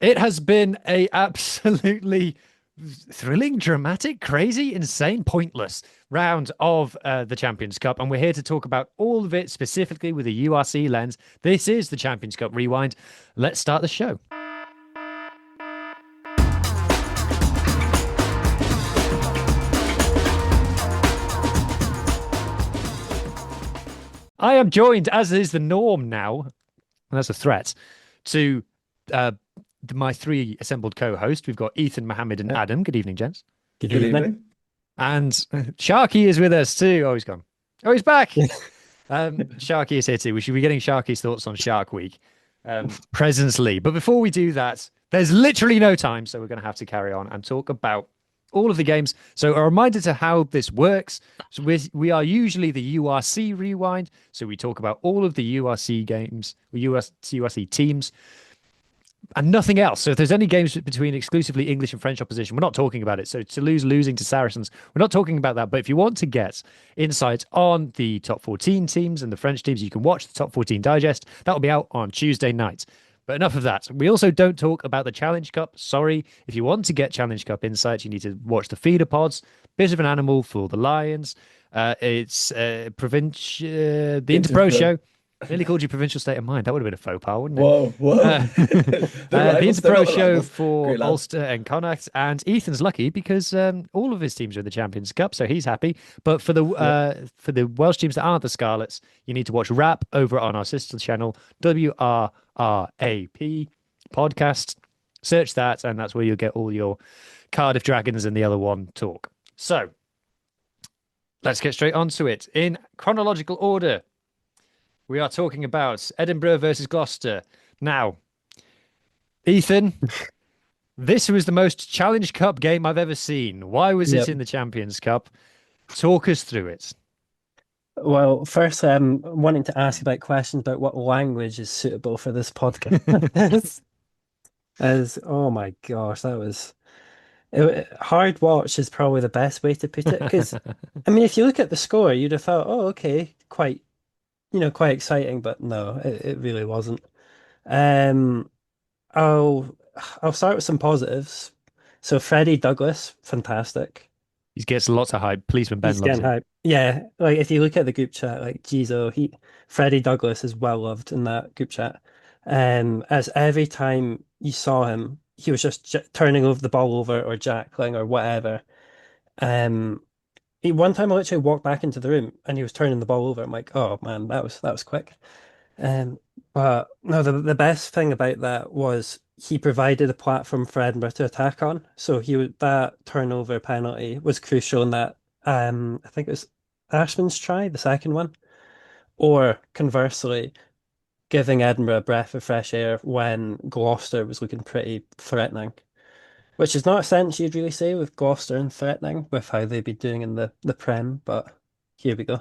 It has been a absolutely thrilling, dramatic, crazy, insane, pointless round of the Champions Cup, and we're here to talk about all of it specifically with a URC lens. This is the Champions Cup Rewind. Let's start the show. I am joined, as is the norm now, and that's a threat, to uh, my three assembled co-hosts. We've got Ethan, Muhammed, and Yeah. Adam. Good evening, gents. Good Good evening. evening. And Sharky is with us too. Oh, he's gone. Oh, he's back. Yeah. Sharky is here too. We should be getting Sharky's thoughts on Shark Week presently. But before we do that, there's literally no time. So we're going to have to carry on and talk about all of the games. So a reminder to how this works. So we are usually the URC rewind. So we talk about all of the URC games, URC teams, and nothing else. So if there's any games between exclusively English and French opposition, we're not talking about it. So Toulouse losing to Saracens, we're not talking about that. But if you want to get insight on the top 14 teams and the French teams, you can watch the top 14 digest. That will be out on Tuesday night. But enough of that. We also don't talk about the Challenge Cup. Sorry. If you want to get Challenge Cup insights, you need to watch the feeder pods. Bit of an animal for the Lions. It's provincial, the Interpro show. I nearly called you Provincial State of Mind. That would have been a faux pas, wouldn't it? Whoa. The rivals, they're Interpro not the show rivals. for Great lads. Ulster and Connacht, and Ethan's lucky because all of his teams are in the Champions Cup, so he's happy. But for the Welsh teams that aren't the Scarlets, you need to watch Rap over on our sister channel, WRRAP podcast. Search that, and that's where you'll get all your Cardiff Dragons and the other one talk. So let's get straight onto it in chronological order. We are talking about Edinburgh versus Gloucester. Now, Ethan, this was the most Challenge Cup game I've ever seen. Why was it Yep. in the Champions Cup? Talk us through it. Well, firstly, I'm wanting to ask about questions about what language is suitable for this podcast. As oh my gosh, that was hard watch is probably the best way to put it. Because I mean, if you look at the score, you'd have thought, oh, okay, quite exciting, but no, it really wasn't. Um, I'll I'll start with some positives. So Freddie Douglas, fantastic. He gets lots of hype. Policeman Ben He's loves getting him. hype. Yeah, like if you look at the group chat, like geez, oh, Freddie Douglas is well loved in that group chat. As every time you saw him, he was just turning over the ball over or jackling or whatever. Um, one time I literally walked back into the room and he was turning the ball over. I'm like, oh man, that was quick. Um, but no, the best thing about that was he provided a platform for Edinburgh to attack on. So that turnover penalty was crucial in that. I think it was Ashman's try, the second one, or conversely, giving Edinburgh a breath of fresh air when Gloucester was looking pretty threatening. Which is not a sentence you'd really say with Gloucester and threatening with how they'd be doing in the Prem, but here we go.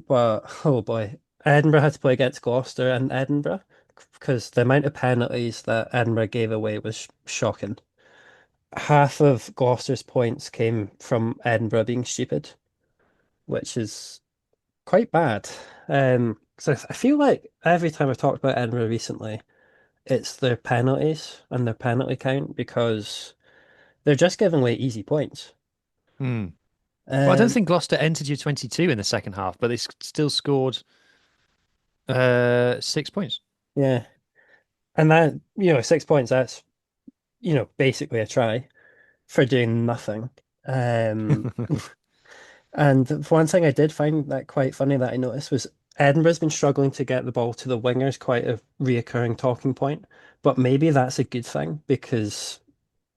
But oh boy, Edinburgh had to play against Gloucester and Edinburgh because the amount of penalties that Edinburgh gave away was shocking. Half of Gloucester's points came from Edinburgh being stupid, which is quite bad. So I feel like every time I've talked about Edinburgh recently, it's their penalties and their penalty count because they're just giving away easy points. Hmm. Well, I don't Um, think Gloucester entered your 22 in the second half, but they still scored 6 points. yeah, and that 6 points. That's basically a try for doing nothing. Um, and one thing I did find that quite funny that I noticed was Edinburgh's been struggling to get the ball to the wingers, quite a reoccurring talking point. But maybe that's a good thing because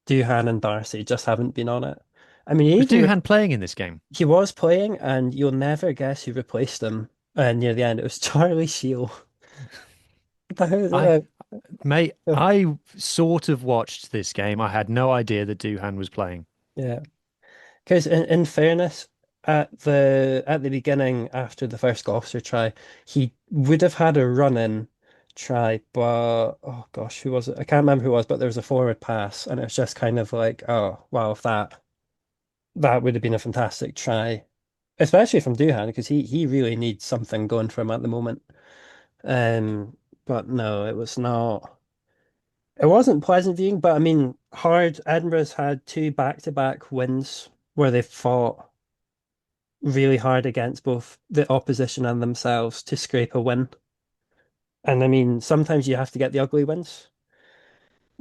Duhan and Darcy just haven't been on it. I mean, Was Duhan playing in this game? he was playing, and you'll never guess who replaced him. Near the end, it was Charlie Shield. I, Uh, mate, I sort of watched this game. I had no idea that Duhan was playing. yeah, because in fairness, at the beginning after the first Gloucester try, he would have had a run-in try, but oh gosh, who was it? I can't remember who it was, but there was a forward pass, and it was just kind of like, oh wow, if that would have been a fantastic try, especially from Duhan because he really needs something going for him at the moment. Um, but no, it was not. It wasn't pleasant viewing, but I mean, hard. Edinburgh's had two back-to-back wins where they fought really hard against both the opposition and themselves to scrape a win. And I mean, sometimes you have to get the ugly wins.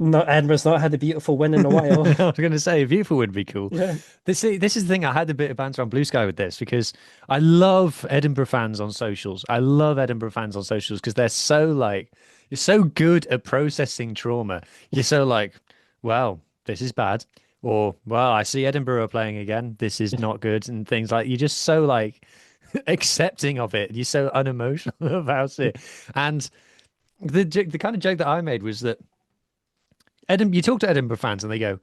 Not Edinburgh's not had a beautiful win in a while. I was going to say, a beautiful would be cool. Yeah. This is the thing. I had a bit of banter on Blue Sky with this because I love Edinburgh fans on socials. I love Edinburgh fans on socials because they're so like, you're so good at processing trauma. You're so like, well, this is bad. Or, well, I see Edinburgh are playing again. This is not good. And things like, you're just so like accepting of it. You're so unemotional about it. And the kind of joke that I made was that you talk to Edinburgh fans and they go,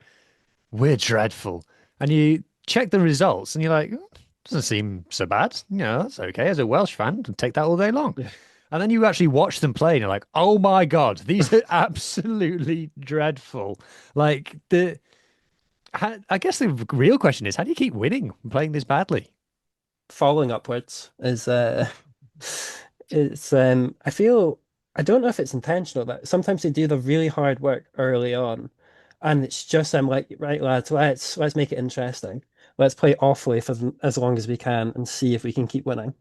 we're dreadful. And you check the results and you're like, "Oh, doesn't seem so bad. You know, that's okay. As a Welsh fan, I'd take that all day long. Yeah. And then you actually watch them play and you're like, oh my God, these are absolutely dreadful. Like I guess the real question is, how do you keep winning playing this badly? Falling upwards is it's I feel I don't know if it's intentional, but sometimes they do the really hard work early on and it's just I'm like, right lads, let's make it interesting. Let's play awfully for as long as we can and see if we can keep winning.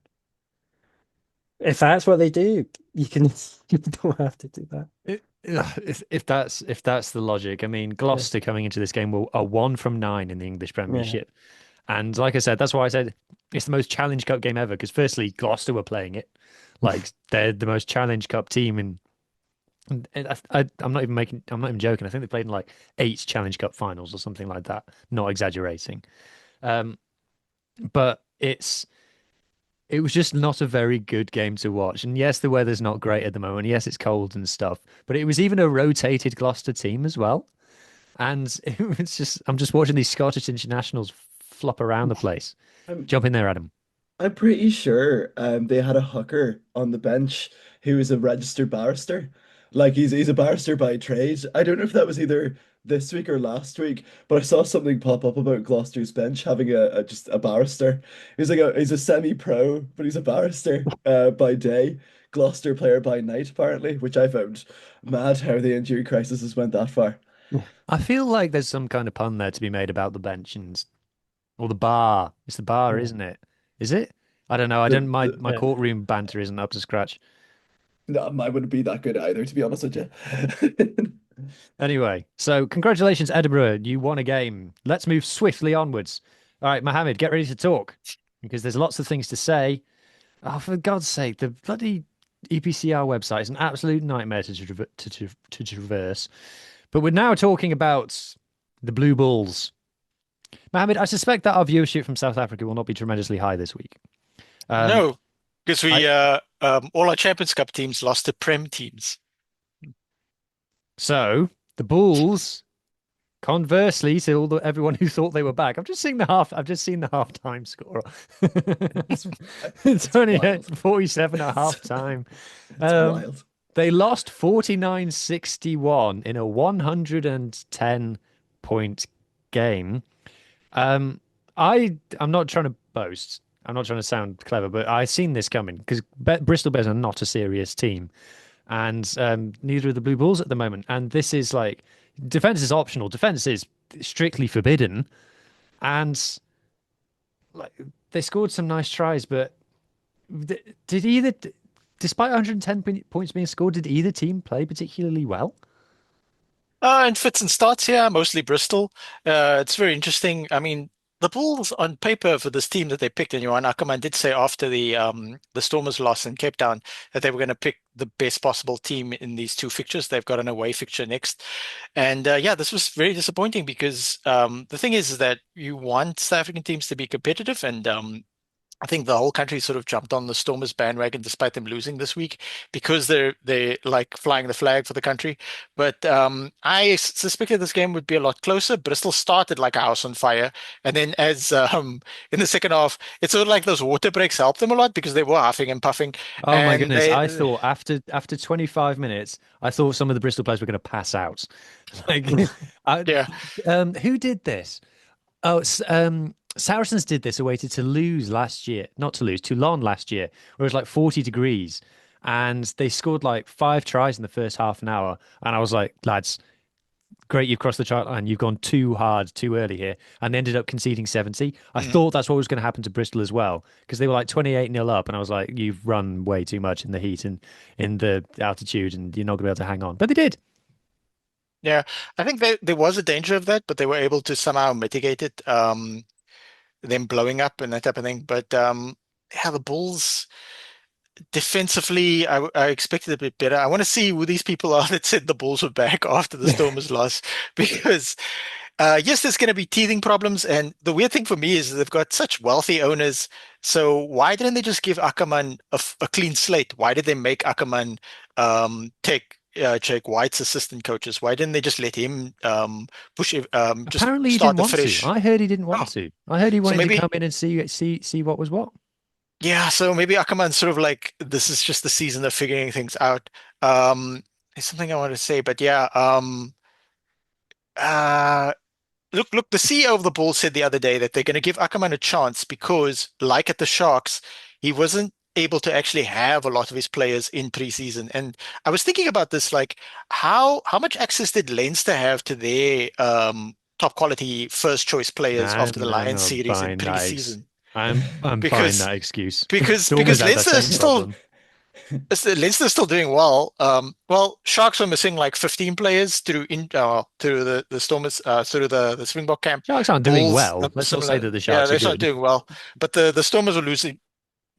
If that's what they do, you can you don't have to do that. If that's the logic, I mean, Yeah. Gloucester coming into this game are 1 from 9 in the English Yeah. Premiership. And like I said, that's why I said it's the most Challenge Cup game ever. Because firstly, Gloucester were playing it, like they're the most Challenge Cup team, and I'm not even joking. I think they played in like 8 Challenge Cup finals or something like that. Not exaggerating. Um, but it was just not a very good game to watch. And yes, the weather's not great at the moment. Yes, it's cold and stuff. But it was even a rotated Gloucester team as well. And it was just I'm just watching these Scottish internationals flop around the place. I'm Jump in there, Adam. I'm pretty sure they had a hooker on the bench who was a registered barrister. Like he's a barrister by trade. I don't know if that was either this week or last week, but I saw something pop up about Gloucester's bench having just a barrister. He's a semi-pro, but he's a barrister by day, Gloucester player by night apparently, which I found mad how the injury crisis has went that far. I feel like there's some kind of pun there to be made about the bench or the bar. It's the bar, Yeah. isn't it? Is it? I don't know. I don't. The, My the my Yeah. courtroom banter isn't up to scratch. no, mine wouldn't be that good either, to be honest with you. Anyway, so congratulations, Edinburgh. You won a game. Let's move swiftly onwards. All right, Mohammed, get ready to talk because there's lots of things to say. Oh, for God's sake, the bloody EPCR website is an absolute nightmare to traverse. But we're now talking about the Blue Bulls. Mohammed, I suspect that our viewership from South Africa will not be tremendously high this week. Um, No, because I we all our Champions Cup teams lost to Prem teams. so the Bulls, conversely to everyone who thought they were back. I've just seen the halftime score. It's It's it's only wild. 47 at halftime. It's Um, wild. they lost 49-61 in a 110 point game. Um, I'm not trying to boast. I'm not trying to sound clever, but I seen this coming because Bristol Bears are not a serious team, and neither are the Blue Bulls at the moment. And this is like defense is optional. Defense is strictly forbidden, and like they scored some nice tries, but did either, despite 110 points being scored, did either team play particularly well? In fits and starts here, mostly Bristol. It's very interesting. I mean, the Bulls on paper for this team that they picked, and Johan Ackerman did say after the Stormers loss in Cape Town that they were going to pick the best possible team in these two fixtures. They've got an away fixture next, and yeah, this was very disappointing because the thing is that you want South African teams to be competitive, and I think the whole country sort of jumped on the Stormers bandwagon despite them losing this week because they're like flying the flag for the country. But I suspected this game would be a lot closer. Bristol started like a house on fire, and then as in the second half, it's sort of like those water breaks helped them a lot because they were huffing and puffing, Oh my and goodness. they I thought after 25 minutes, I thought some of the Bristol players were going to pass out. Like, I, yeah. who did this? Oh, Saracens did this away to Toulouse last year. Not Toulouse, Toulon last year, where it was like 40 degrees. and they scored like 5 tries in the first half an hour. And I was like, lads, great, you've crossed the chart line. You've gone too hard, too early here, and they ended up conceding 70. I thought that's what was going to happen to Bristol as well, because they were like 28-0 up, and I was like, you've run way too much in the heat and in the altitude, and you're not going to be able to hang on. But they did. Yeah, I think there was a danger of that, but they were able to somehow mitigate it, them blowing up and that type of thing. But yeah, the Bulls defensively, I expected a bit better. I want to see who these people are that said the Bulls were back after the Stormers loss, because yes, there's going to be teething problems, and the weird thing for me is they've got such wealthy owners. So why didn't they just give Ackerman a clean slate? Why did they make Ackerman take Jake White's assistant coaches? Why didn't they just let him push just Apparently, he start didn't want fresh? to. I heard he didn't want to. I heard he So wanted to maybe, come in and see what was what. yeah, so maybe Ackerman's sort of like, this is just the season of figuring things out. There's something I want to say, but yeah, uh, look, the CEO of the Bulls said the other day that they're going to give Ackerman a chance because, like at the Sharks, he wasn't able to actually have a lot of his players in preseason. And I was thinking about this, like how much access did Leinster have to their top quality first choice players after the Lions I'm series in buying that. preseason? I'm buying Because that excuse. because Stormers had that Leinster is same still problem. Leinster's still doing well. Well, Sharks are missing like 15 players through the Stormers through the Springbok camp. Sharks aren't doing Bulls, well. Let's not say similar. that the Yeah, Sharks are they're not good. doing well. But the Stormers were losing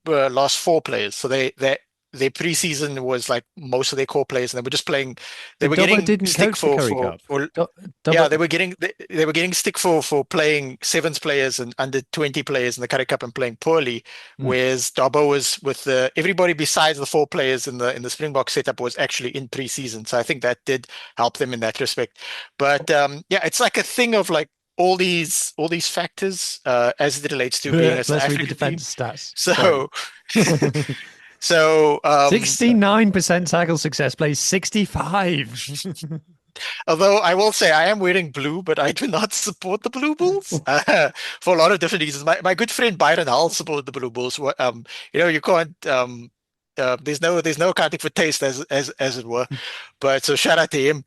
lost 4 players, so their preseason was like most of their core players, and they were just playing. They But were Dobbo getting didn't stick coach the Curry Cup. yeah, Dobbo, they were getting stick for playing sevens players and under 20 players in the Curry Cup and playing poorly. Whereas Dobbo was with everybody besides the 4 players in the Springbok setup was actually in preseason. So I think that did help them in that respect. But yeah, it's like a thing of like all these factors as it relates to being a South let's read the African team. defense stats. So so 69% tackle success plays 65. although I will say I am wearing blue, but I do not support the Blue Bulls for a lot of different reasons. My good friend Byron Hull supported the Blue Bulls. You can't. There's no accounting for taste as it were. But so shout out to him.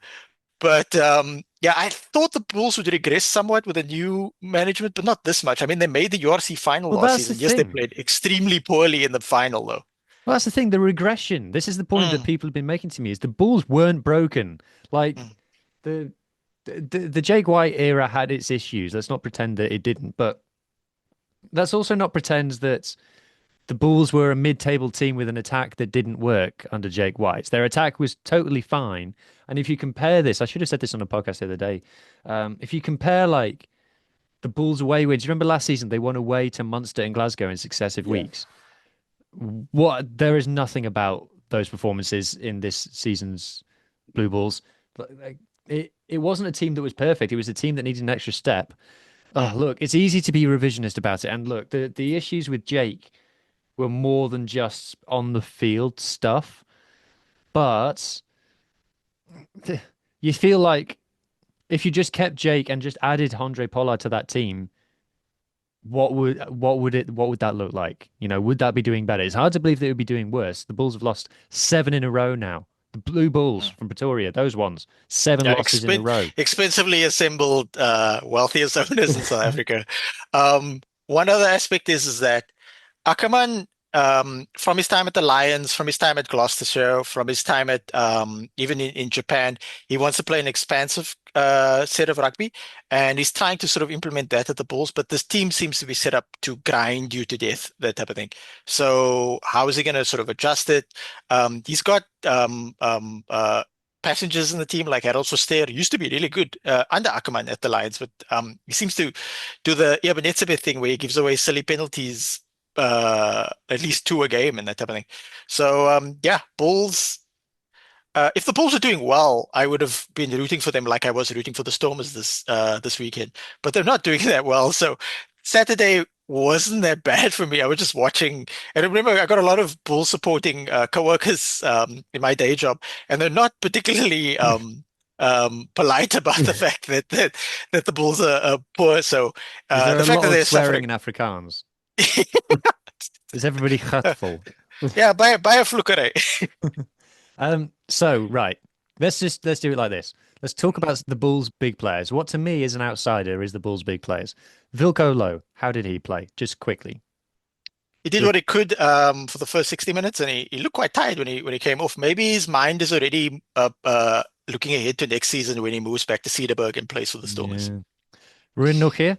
But yeah, I thought the Bulls would regress somewhat with a new management, but not this much. I mean, they made the URC final Well, last that's the season. Yes, they thing. played extremely poorly in the final, though. Well, that's the thing. The regression. This is the point that people have been making to me: is the Bulls weren't broken. Like the Jake White era had its issues. Let's not pretend that it didn't. But let's also not pretend that the Bulls were a mid-table team with an attack that didn't work under Jake White. Their attack was totally fine. And if you compare this, I should have said this on a podcast the other day. If you compare like the Bulls away wins, you remember last season they won away to Munster and Glasgow in successive weeks. There is nothing about those performances in this season's Blue Bulls. It wasn't a team that was perfect. It was a team that needed an extra step. Oh, look, it's easy to be revisionist about it. And look, the issues with Jake were more than just on the field stuff, but you feel like if you just kept Jake and just added Andre Pollard to that team, what would that look like? Would that be doing better? It's hard to believe that it would be doing worse. The Bulls have lost 7 in a row now. The Blue Bulls from Pretoria, those ones, 7 losses in a row. Expensively assembled, wealthiest owners in South Africa. One other aspect is that Ackerman, from his time at the Lions, from his time at Gloucester, from his time at even in Japan, he wants to play an expansive set of rugby, and he's trying to sort of implement that at the Bulls. But this team seems to be set up to grind you to death, that type of thing. So how is he going to sort of adjust it? He's got passengers in the team like Harold Soster used to be really good under Ackerman at the Lions, but he seems to do the Ebenezebeth thing where he gives away silly penalties. At least 2 a game and that type of thing. So yeah, Bulls. If the Bulls are doing well, I would have been rooting for them like I was rooting for the Stormers this weekend. But they're not doing that well. So Saturday wasn't that bad for me. I was just watching, and I remember I got a lot of Bulls supporting coworkers in my day job, and they're not particularly polite about the fact that the Bulls are poor. So Is there the a fact lot that of they're swearing suffering. in Afrikaans? Is everybody hurtful? Yeah, buy a Flukeré. So right, let's do it like this. Let's talk about the Bulls' big players. What to me is an outsider is the Bulls' big players. Vilko Low, how did he play? Just quickly. He did what he could for the first 60 minutes, and he looked quite tired when he came off. Maybe his mind is already looking ahead to next season when he moves back to Cedarburg and plays for the Stormers. Yeah. Ruin Nook here.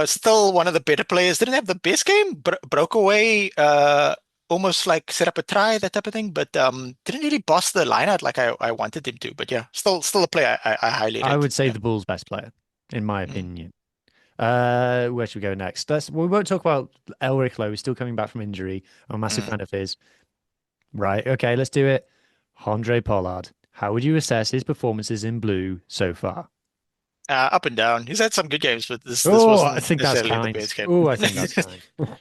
Still one of the better players. Didn't have the best game, broke away, almost like set up a try, that type of thing, but didn't really boss the line out like I wanted him to. But yeah, still a player I highly rate. I would say Yeah. the Bulls' best player, in my opinion. Where should we go next? We won't talk about Elric Lowe. He's still coming back from injury. I'm a massive fan of his. Right. Okay, let's do it. Andre Pollard. How would you assess his performances in blue so far? Up and down. He's had some good games, but this Oh, wasn't I think that's necessarily the kind. best game. Oh, I think that's kind.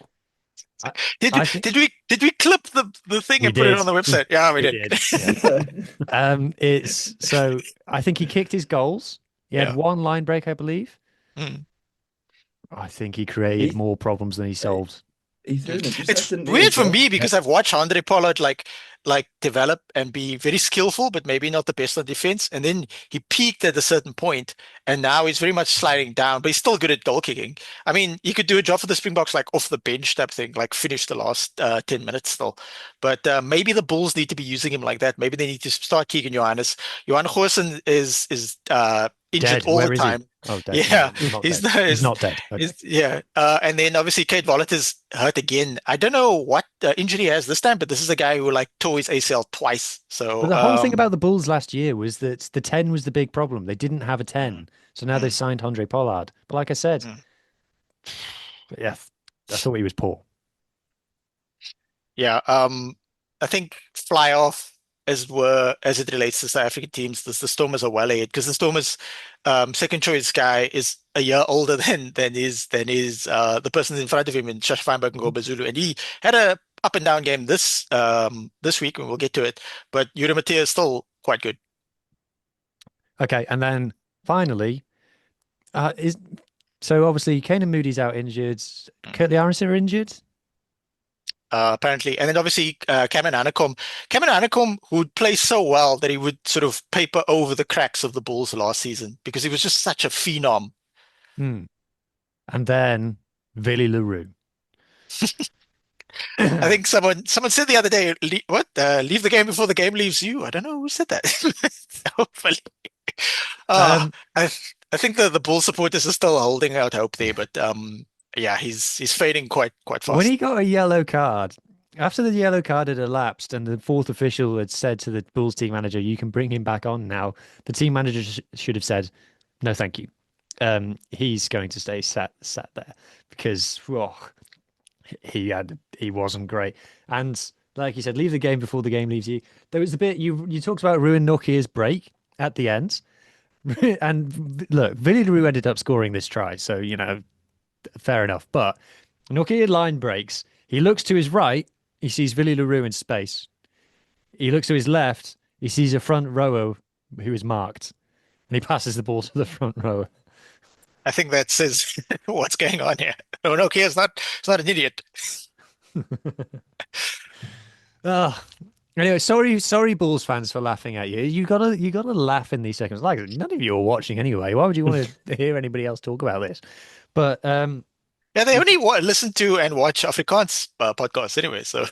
I think Did we clip the thing we and put it did. on the website? Yeah, we We did. did, yeah. It's so I think he kicked his goals. He had Yeah. one line break, I believe. Mm. I think he created He- more problems than he solved. He threw an intercept, It's didn't he, weird as for well? me because I've watched Andre Pollard like develop and be very skillful, but maybe not the best on defense. And then he peaked at a certain point, and now he's very much sliding down, but he's still good at goal kicking. I mean, he could do a job for the Springboks, like off the bench type thing, like finish the last 10 minutes still. But maybe the Bulls need to be using him like that. Maybe they need to start Keegan Johannes. Johan Goosen is injured Dead. all Where the is he? time. Oh, dead. Yeah, No, not he's dead. the- He's not dead. Okay. Yeah, and then obviously Kate Vollett is hurt again. I don't know what injury he has this time, but this is a guy who like tore his ACL twice. So But the whole thing about the Bulls last year was that the 10 was the big problem. They didn't have a 10. So now they signed Andre Pollard. But like I said, yeah, I thought he was poor. yeah, I think fly off as it relates to South African teams, the Stormers are well ahead because the Stormers second choice guy is a year older than is the person in front of him in Shash Feinberg and Gobazulu, and he had a up and down game this week, and we'll get to it. But Yuri Mattia is still quite good. Okay, and then finally, so obviously Kane and Moody's out injured. Curtly Aronson are injured. Apparently, and then obviously Cameron Hanekom, who would play so well that he would sort of paper over the cracks of the Bulls last season because he was just such a phenom. And then Villy LaRue. I think someone said the other day, leave the game before the game leaves you. I don't know who said that. Hopefully. I think the Bull supporters are still holding out hope there, but yeah, he's fading quite fast. When he got a yellow card, after the yellow card had elapsed and the fourth official had said to the Bulls team manager, you can bring him back on now, the team manager should have said, no, thank you. He's going to stay sat there because he wasn't great. And like you said, leave the game before the game leaves you. There was a bit you talked about Ruin Nokia's break at the end. And look, Villy LaRue ended up scoring this try, so fair enough. But Nokia line breaks. He looks to his right, he sees Villy LaRue in space. He looks to his left, he sees a front rower who is marked, and he passes the ball to the front rower. I think that says what's going on here. No, Nokia is not an idiot. Anyway, sorry, Bulls fans for laughing at you. You gotta laugh in these seconds. Like none of you are watching anyway. Why would you want to hear anybody else talk about this? But yeah, they only listen to and watch Afrikaans podcasts anyway. So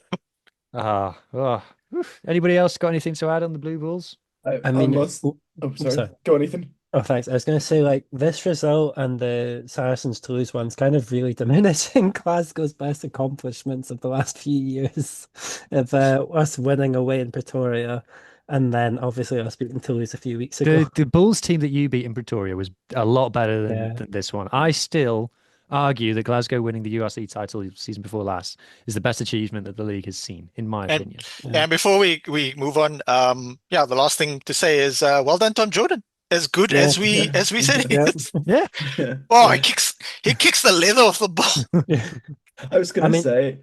anybody else got anything to add on the Blue Bulls? I mean, sorry. Go on, Ethan. Oh, thanks. I was going to say, like, this result and the Saracens to lose one's kind of really diminishing Glasgow's best accomplishments of the last few years of us winning away in Pretoria and then obviously us beating Toulouse a few weeks ago. The Bulls team that you beat in Pretoria was a lot better than this one. I still argue that Glasgow winning the URC title season before last is the best achievement that the league has seen, in my opinion. And before we move on, the last thing to say is well done, Tom Jordan. As good as we said he is. Yeah. Oh, he kicks the leather off the ball. I was going to say,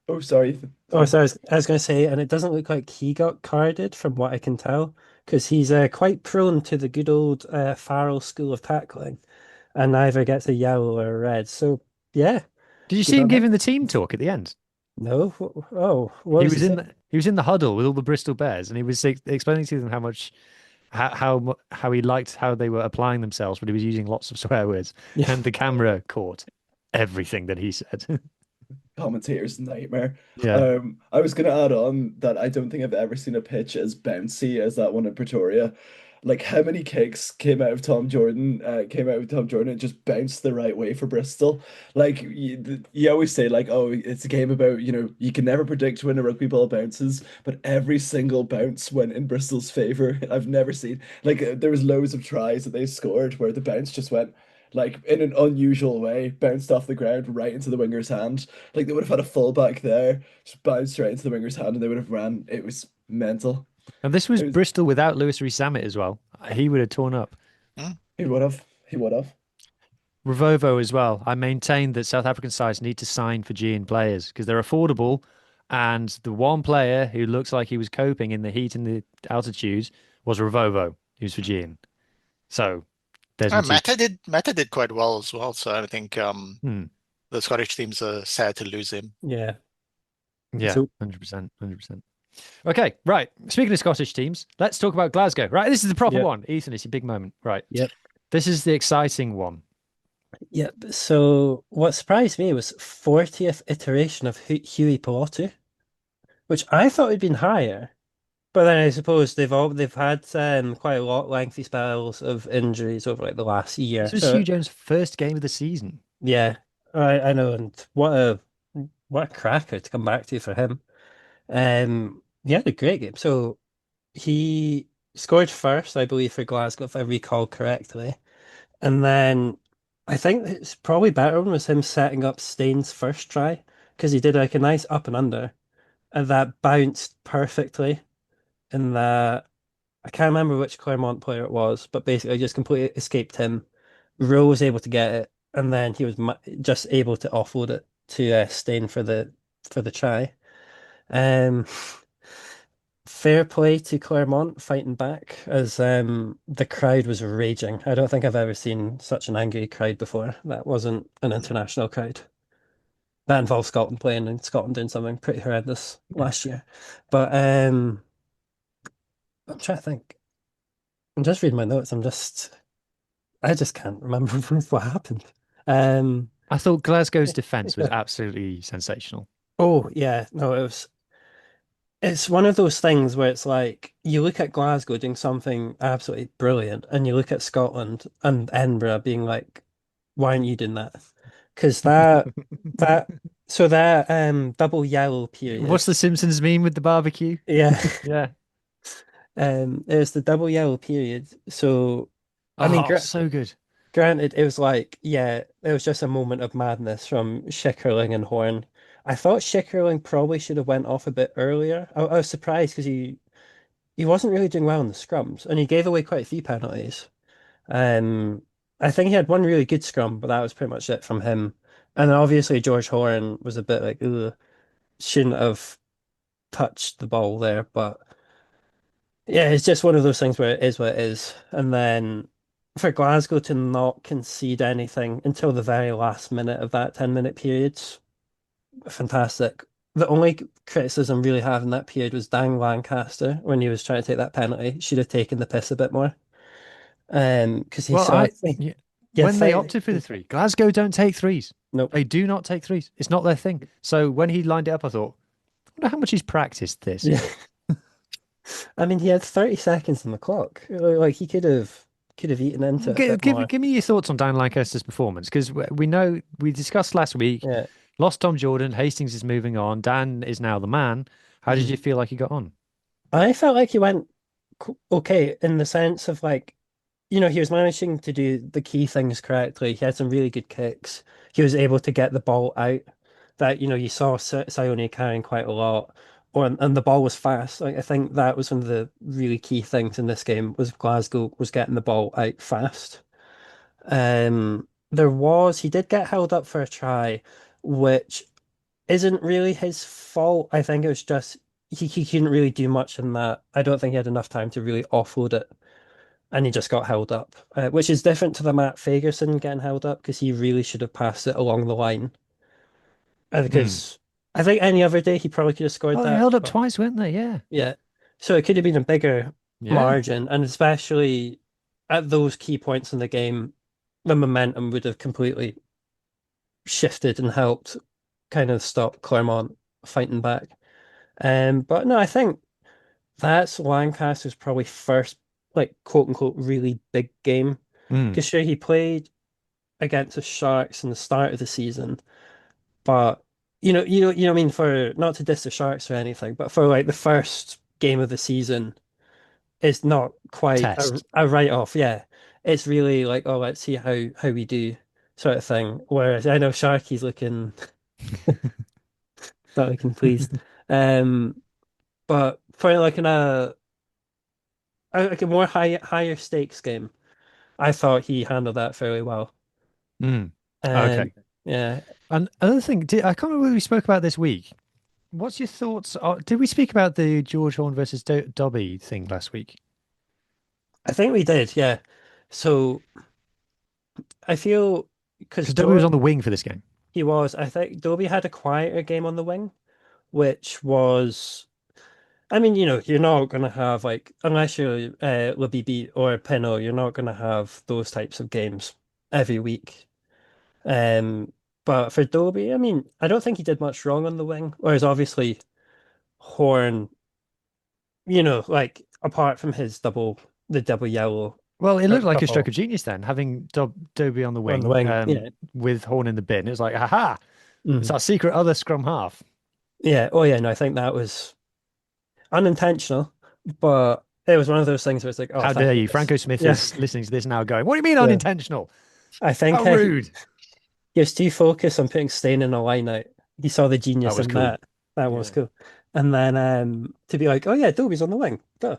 oh, sorry. Oh, sorry. I was going to say, and it doesn't look like he got carded from what I can tell, because he's quite prone to the good old Farrell school of tackling, and either gets a yellow or a red. So, yeah. Did you see him giving the team talk at the end? No. Oh, what He was he was in saying? the huddle with all the Bristol Bears, and he was explaining to them how much how he liked how they were applying themselves, but he was using lots of swear words, Yeah. and the camera caught everything that he said. Commentator's nightmare. Yeah. I was gonna add on that I don't think I've ever seen a pitch as bouncy as that one in Pretoria. Like how many kicks came out of Tom Jordan and just bounced the right way for Bristol. Like you always say, like, oh, it's a game about, you can never predict when a rugby ball bounces, but every single bounce went in Bristol's favor. I've never seen like there was loads of tries that they scored where the bounce just went like in an unusual way, bounced off the ground right into the winger's hand. Like they would have had a fullback there, just bounced right into the winger's hand, and they would have ran. It was mental. And this was It was. Bristol without Lewis Rees-Zammit as well. He would have torn up. Mm. He would have. He would have. Revovo as well. I maintain that South African sides need to sign Fijian players because they're affordable. And the one player who looks like he was coping in the heat and the altitude was Revovo, who's Fijian. So there's my two. Mata did quite well as well. So I think Hmm. the Scottish teams are sad to lose him. Yeah. Yeah, So 100%, 100%. Okay, right. Speaking of Scottish teams, let's talk about Glasgow. Right, this is the proper Yep. one. Ethan, it's your big moment. Right. Yep. This is the exciting one. Yep. So what surprised me was 40th iteration of Huey Pilotu, which I thought had been higher. But then I suppose they've had quite a lot lengthy spells of injuries over like the last year. This was So Hugh Jones' first game of the season. yeah, I know, and what a cracker to come back to for him. He had a great game. So he scored first, I believe, for Glasgow, if I recall correctly. And then I think it's probably better one was him setting up Staines' first try because he did like a nice up and under, and that bounced perfectly. And that I can't remember which Clermont player it was, but basically just completely escaped him. Rowe was able to get it, and then he was just able to offload it to Stain for the try. Um, Fair play to Clermont fighting back as the crowd was raging. I don't think I've ever seen such an angry crowd before. That wasn't an international crowd. That involved Scotland playing and Scotland doing something pretty horrendous last year. But I'm trying to think. I'm just reading my notes. I just can't remember what happened. Um, I thought Glasgow's defense was absolutely sensational. oh yeah, no, it's one of those things where it's like you look at Glasgow doing something absolutely brilliant, and you look at Scotland and Edinburgh being like, why aren't you doing that? Because that that double yellow period. What's the Simpsons meme with the barbecue? Yeah. Yeah. It was the double yellow period. So I mean, Oh, so good. granted, it was like, yeah, it was just a moment of madness from Schickerling and Horn. I thought Schickerling probably should have went off a bit earlier. I was surprised because he wasn't really doing well in the scrums, and he gave away quite a few penalties. Um, I think he had one really good scrum, but that was pretty much it from him. And then obviously George Horn was a bit like, ugh, shouldn't have touched the ball there, but yeah, it's just one of those things where it is what it is. And then for Glasgow to not concede anything until the very last minute of that 10-minute period, fantastic. The only criticism really have in that period was Dan Lancaster when he was trying to take that penalty. Should have taken the piss a bit more. Because he Well, saw yeah, yeah, when they opted for the three, Glasgow don't take threes. Nope. They do not take threes. It's not their thing. So when he lined it up, I thought, I wonder how much he's practiced this. Yeah. I mean, he had 30 seconds on the clock. Like he could have eaten into it a bit more. Give me your thoughts on Dan Lancaster's performance because we know we discussed last week. Yeah. Lost Tom Jordan. Hastings is moving on. Dan is now the man. How did you feel like he got on? I felt like he went okay in the sense of like, he was managing to do the key things correctly. He had some really good kicks. He was able to get the ball out that, you saw Sione carrying quite a lot. And the ball was fast. Like I think that was one of the really key things in this game was Glasgow was getting the ball out fast. He did get held up for a try, which isn't really his fault. I think it was just he couldn't really do much in that. I don't think he had enough time to really offload it, and he just got held up, which is different to the Matt Fagerson getting held up because he really should have passed it along the line. Because I think any other day he probably could have scored Oh, they that. held up But twice, weren't they? Yeah. yeah. So it could have been a bigger Yeah. margin, and especially at those key points in the game, the momentum would have completely shifted and helped kind of stop Clermont fighting back. But no, I think that's Lancaster's probably first, like, quote unquote, really big game. Mm. Because sure, he played against the Sharks in the start of the season, but what I mean, for not to diss the Sharks or anything, but for like the first game of the season, it's not quite Test. a write-off. Yeah, it's really like, oh, let's see how we do, sort of thing. Whereas I know Sharky's looking not looking pleased. Um, but for like like a more higher stakes game, I thought he handled that fairly well. Mm. Um, Okay. yeah, And another thing, I can't remember whether we spoke about this week. What's your thoughts? Did we speak about the George Horn versus Dobby thing last week? I think we did. Yeah. So I feel because Because Dobby was on the wing for this game. he was, I think Dobie had a quieter game on the wing, which was, I mean, you're not going to have like, unless you're Labibi or Pino, you're not going to have those types of games every week. Um, but for Dobie, I mean, I don't think he did much wrong on the wing, whereas obviously Horn, like apart from the double yellow Well, it looked like a stroke couple of genius then, having Dobby on the on the wing, wing, yeah. with Horn in the bin. It was like, haha, it's Mhm. our secret other scrum half. Yeah. Oh, yeah. No, I think that was unintentional, but it was one of those things where it's like, oh, How thank dare you? goodness. Franco Smith Yeah. is listening to this now going, what do you mean Yeah. unintentional? I How think rude. he was too focused on putting Stain in a line out. He saw the genius That was in cool. that. That was Yeah. cool. And then to be like, oh yeah, Dobie's on the wing. Duh.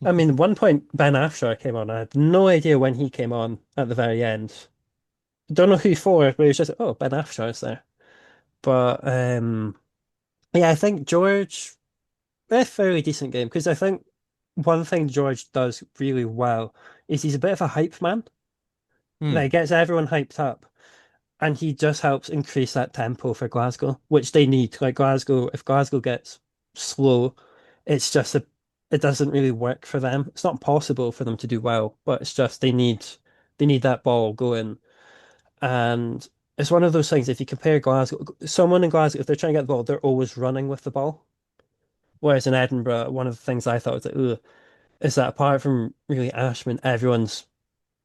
I mean, one point Ben Afshar came on. I had no idea when he came on at the very end. Don't know who for, but it was just, oh, Ben Afshar's there. But yeah, I think George, a fairly decent game because I think one thing George does really well is he's a bit of a hype man. Hmm. Like, gets everyone hyped up, and he just helps increase that tempo for Glasgow, which they need. Like Glasgow, if Glasgow gets slow, it's just it doesn't really work for them. It's not possible for them to do well, but it's just they need that ball going. And it's one of those things, if you compare Glasgow, someone in Glasgow, if they're trying to get the ball, they're always running with the ball. Whereas in Edinburgh, one of the things I thought was like, ugh, is that apart from really Ashman, everyone's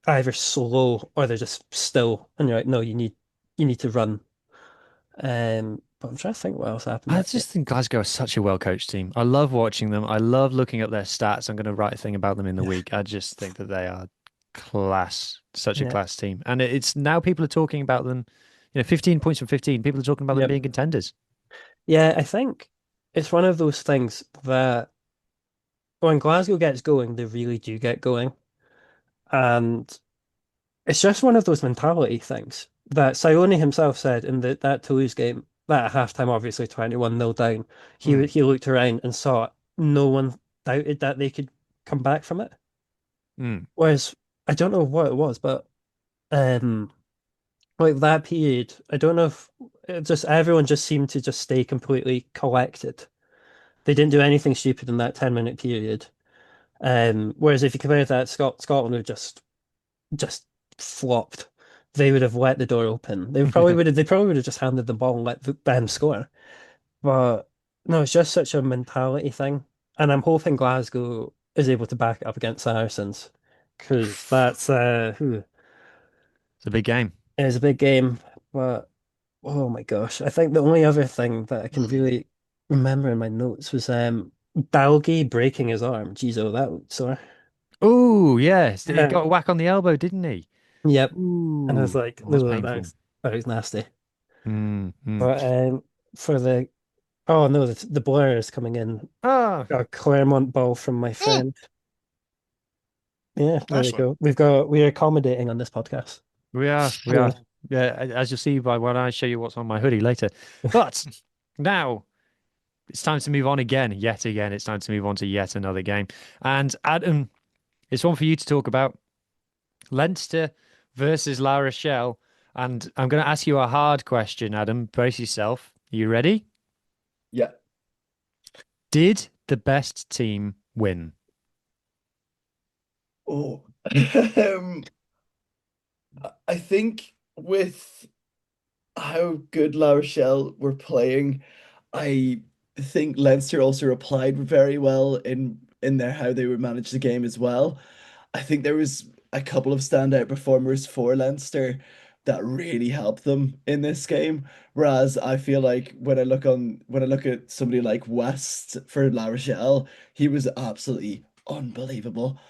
either slow or they're just still, and you're like, no, you need to run. But I'm trying to think what else happened I that day. just think Glasgow is such a well-coached team. I love watching them. I love looking up their stats. I'm going to write a thing about them in the Yeah, week. I just think that they are class, such a yeah, class team. And it's now people are talking about them, 15 points from 15. People are talking about them yep, being contenders. yeah. I think it's one of those things that when Glasgow gets going, they really do get going, and it's just one of those mentality things that Sione himself said in that Toulouse game. That at halftime, obviously 21-0 down, Mm, he looked around and saw no one doubted that they could come back from it. mm. Whereas I don't know what it was, but um, like that period, I don't know if everyone just seemed to just stay completely collected. They didn't do anything stupid in that 10-minute period. Whereas if you compare that, Scotland would just flopped. They would have let the door open. They probably would have just handed the ball and let them score. But no, it's just such a mentality thing. And I'm hoping Glasgow is able to back it up against Saracens. Because that's It's a big game. it is a big game. But oh my gosh. I think the only other thing that I can really remember in my notes was Dalgi breaking his arm. Jeez, oh, that looked sore. Oh, yes. He Yeah. got a whack on the elbow, didn't he? Yep. And I was Ooh, like, that was no, painful. that was nasty. Mm, mm. But for the oh no, the blur is coming in. Ah, A Clermont ball from my Mm, friend. Yeah, there we nice one. go. We're accommodating on this podcast. we are. We Yeah. are. Yeah, as you'll see by when I show you what's on my hoodie later. But now it's time to move on again. Yet again, it's time to move on to yet another game. And Adam, it's one for you to talk about. Leinster versus La Rochelle. And I'm going to ask you a hard question, Adam. Brace yourself. You ready? Yeah. Did the best team win? Oh, I think with how good La Rochelle were playing, I think Leinster also replied very well in their how they would manage the game as well. I think there was a couple of standout performers for Leinster that really helped them in this game. Whereas I feel like when I look at somebody like West for La Rochelle, he was absolutely unbelievable.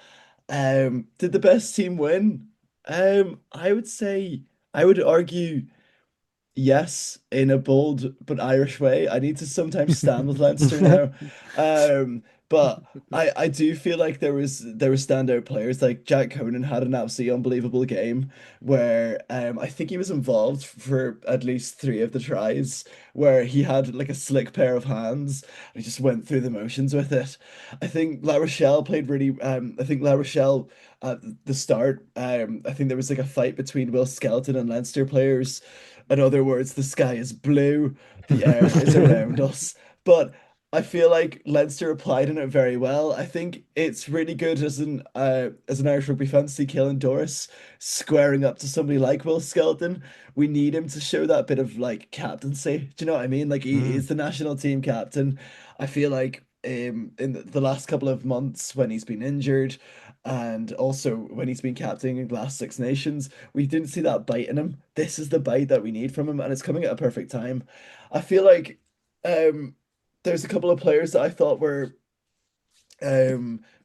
Did the best team win? I would say I would argue yes, in a bold but Irish way. I need to sometimes stand with Leinster now. But I do feel like there was standout players like Jack Conan had an absolutely unbelievable game where I think he was involved for at least three of the tries where he had like a slick pair of hands and he just went through the motions with it. I think La Rochelle played really I think La Rochelle at the start I think there was like a fight between Will Skelton and Leinster players. In other words, the sky is blue, the air is around us. But I feel like Leinster applied in it very well. I think it's really good as an Irish rugby fan to see Caelan Doris squaring up to somebody like Will Skelton. We need him to show that bit of like captaincy. Do you know what I mean? Like he Mm. is the national team captain. I feel like in the last couple of months when he's been injured and also when he's been captaining in Glass Six Nations, we didn't see that bite in him. This is the bite that we need from him, and it's coming at a perfect time. I feel like um, there's a couple of players that I thought were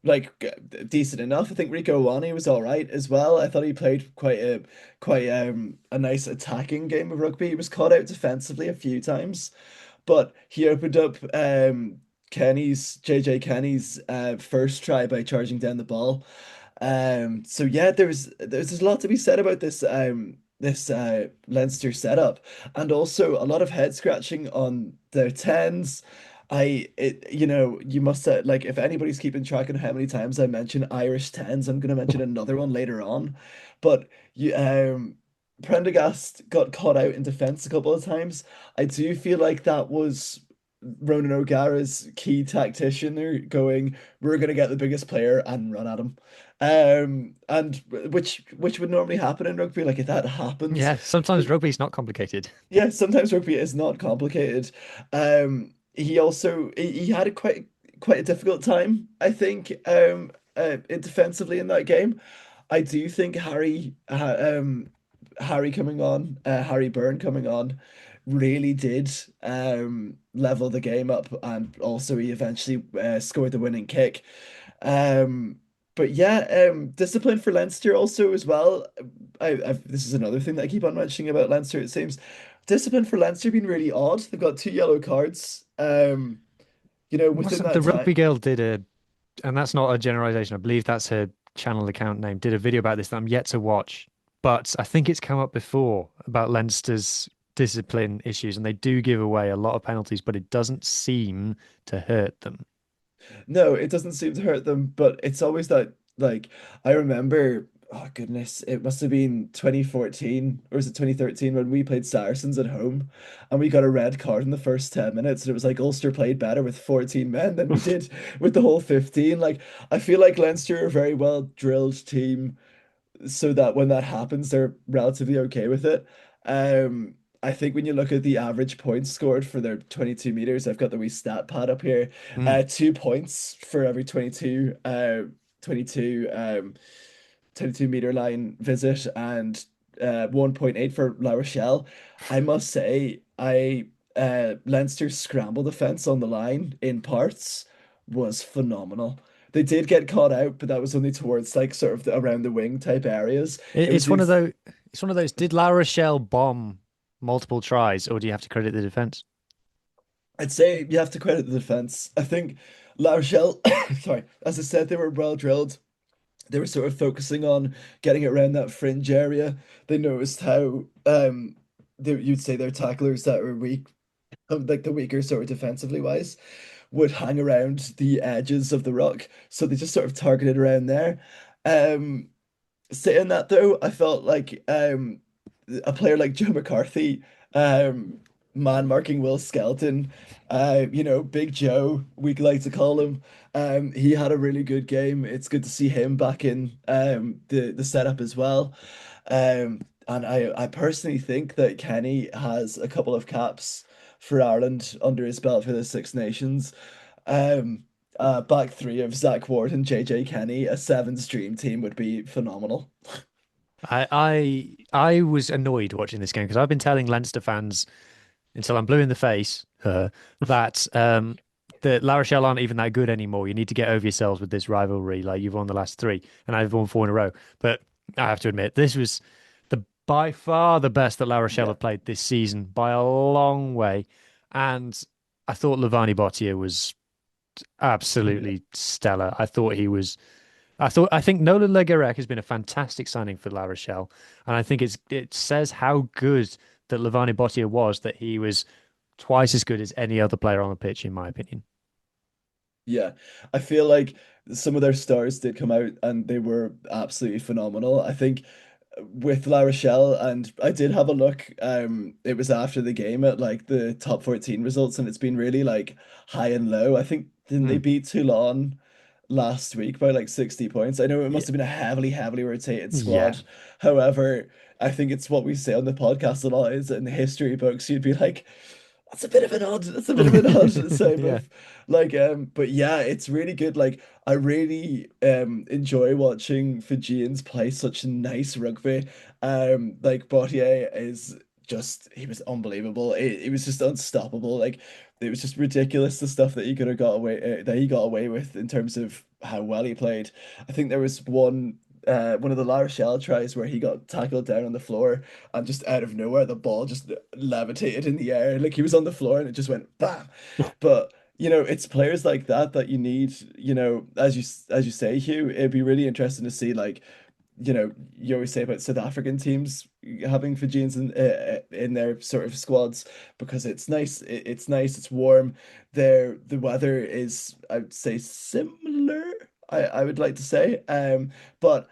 like decent enough. I think Rico Iwani was all right as well. I thought he played quite a nice attacking game of rugby. He was caught out defensively a few times, but he opened up Kenny's JJ Kenny's first try by charging down the ball. So yeah, there's a lot to be said about this Leinster setup, and also a lot of head scratching on their tens. You know, you must like if anybody's keeping track on how many times I mention Irish tens, I'm gonna mention another one later on. But you Prendergast got caught out in defense a couple of times. I do feel like that was Ronan O'Gara's key tactician there going, we're gonna get the biggest player and run at him. And which would normally happen in rugby, like if that happens. Yeah, sometimes rugby's not complicated. Yeah, sometimes rugby is not complicated. He had a quite a difficult time, I think, defensively in that game. I do think Harry Byrne coming on, really did level the game up, and also he eventually scored the winning kick. Um, but yeah, discipline for Leinster also as well. This is another thing that I keep on mentioning about Leinster. It seems discipline for Leinster been really odd. They've got two yellow cards. Within The that time. Rugby Girl did and that's not a generalization. I believe that's her channel account name. Did a video about this that I'm yet to watch, but I think it's come up before about Leinster's discipline issues, and they do give away a lot of penalties, but it doesn't seem to hurt them. No, it doesn't seem to hurt them, but it's always that like I remember, oh goodness, it must have been 2014 or was it 2013 when we played Saracens at home and we got a red card in the first 10 minutes and it was like Ulster played better with 14 men than we did with the whole 15. Like I feel like Leinster are a very well drilled team so that when that happens, they're relatively okay with it. I think when you look at the average points scored for their 22 meters, I've got the wee stat pad up here. Mm. 2 points for every 22, 22-meter line visit and 1.8 for La Rochelle. I must say, I Leinster's scramble defense on the line in parts was phenomenal. They did get caught out, but that was only towards like sort of around the wing type areas. It was It's one of these. those. It's one of those. Did La Rochelle bomb multiple tries, or do you have to credit the defense? I'd say you have to credit the defense. I think La Rochelle, sorry, as I said, they were well drilled. They were sort of focusing on getting it around that fringe area. They noticed how you'd say their tacklers that were weak, like the weaker sort of defensively wise, would hang around the edges of the ruck. So they just sort of targeted around there. Um, Saying that though, I felt like a player like Joe McCarthy, um, man marking Will Skelton. Big Joe, we like to call him. He had a really good game. It's good to see him back in the setup as well. And I personally think that Kenny has a couple of caps for Ireland under his belt for the Six Nations. Um, Back three of Zach Ward and JJ Kenny, a sevens dream team would be phenomenal. I was annoyed watching this game because I've been telling Leinster fans until I'm blue in the face that La Rochelle aren't even that good anymore. You need to get over yourselves with this rivalry. Like you've won the last three, and I've won four in a row. But I have to admit, this was the by far the best that La Rochelle Yeah. have played this season by a long way. And I thought Lavani Bottier was Yeah. absolutely stellar. I think Nolan Le Guerec has been a fantastic signing for La Rochelle, and I think it says how good that Lavani Bottier was that he was twice as good as any other player on the pitch, in my opinion. Yeah, I feel like some of their stars did come out and they were absolutely phenomenal. I think with La Rochelle, and I did have a look. It was after the game at like the top 14 results, and it's been really like high and low. I think didn't they Mm, beat Toulon last week by like 60 points? I know it must yeah, have been a heavily rotated yeah, squad. However, I think it's what we say on the podcast a lot is in the history books, you'd be like, that's a bit of an odd same yeah. of like but yeah, it's really good. Like I really enjoy watching Fijians play such nice rugby. Like Bautier is just he was unbelievable. It was just unstoppable. Like it was just ridiculous the stuff that he could have got away that he got away with in terms of how well he played. I think there was one of the La Rochelle tries where he got tackled down on the floor and just out of nowhere the ball just levitated in the air. Like he was on the floor and it just went bam. But it's players like that that you need, as you say, Hugh, it'd be really interesting to see like, you always say about South African teams having Fijians in their sort of squads because it's nice. It's nice. It's warm. The weather is, I would say, similar. I would like to say. But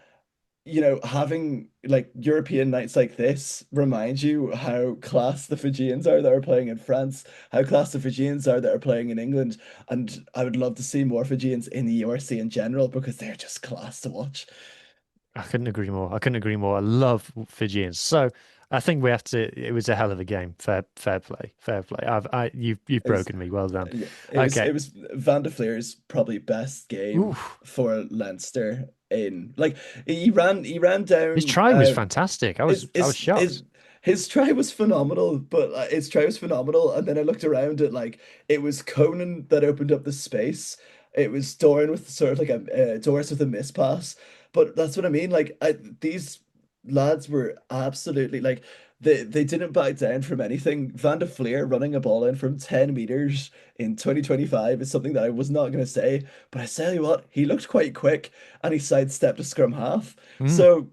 having like European nights like this reminds you how class the Fijians are that are playing in France, how class the Fijians are that are playing in England, and I would love to see more Fijians in the URC in general because they're just class to watch. I couldn't agree more. I couldn't agree more. I love Fijians. So I think we have to. It was a hell of a game. Fair play. Fair play. You've It was, broken me. Well done. yeah, Okay. it was Van der Fleer's probably best game Oof. for Leinster in like he ran His down try was fantastic. his I was his shocked. his his try was phenomenal, but his try was phenomenal. And then I looked around at like it was Conan that opened up the space. It was Doran with sort of like a Doris with a miss pass. But that's what I mean. Like these lads were absolutely like they didn't back down from anything. Van der Fleer running a ball in from 10 meters in 2025 is something that I was not going to say. But I tell you what, he looked quite quick and he sidestepped a scrum half. Mm, So,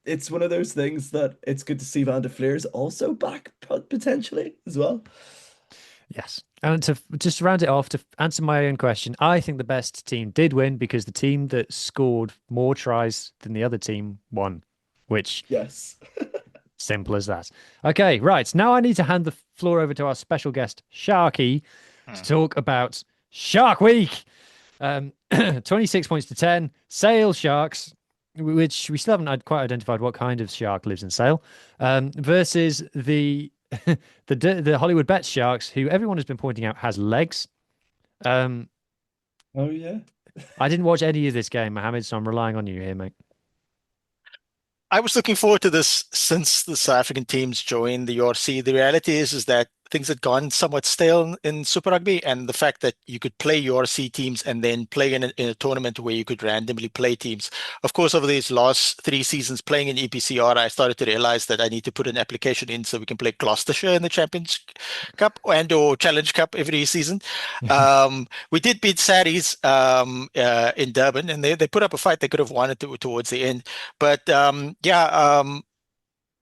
it's one of those things that it's good to see Van der Fleer's also back potentially as well. yes. And to just round it off, to answer my own question, I think the best team did win because the team that scored more tries than the other team won, which Yes. simple as that. Okay, right. Now I need to hand the floor over to our special guest, Sharky, to Hmm. talk about Shark Week. 26 points to 10. Sale Sharks, which we still haven't quite identified what kind of shark lives in Sale, versus the the Hollywood Bets Sharks, who everyone has been pointing out has legs. Um, Oh yeah. I didn't watch any of this game, Mohammed, so I'm relying on you here, mate. I was looking forward to this since the South African teams joined the URC. The reality is that things had gone somewhat stale in Super Rugby, and the fact that you could play URC teams and then play in a tournament where you could randomly play teams. Of course, over these last 3 seasons playing in EPCR, I started to realize that I need to put an application in so we can play Gloucestershire in the Champions Cup and or Challenge Cup every season. We did beat Saris in Durban, and they put up a fight they could have won it towards the end. But yeah,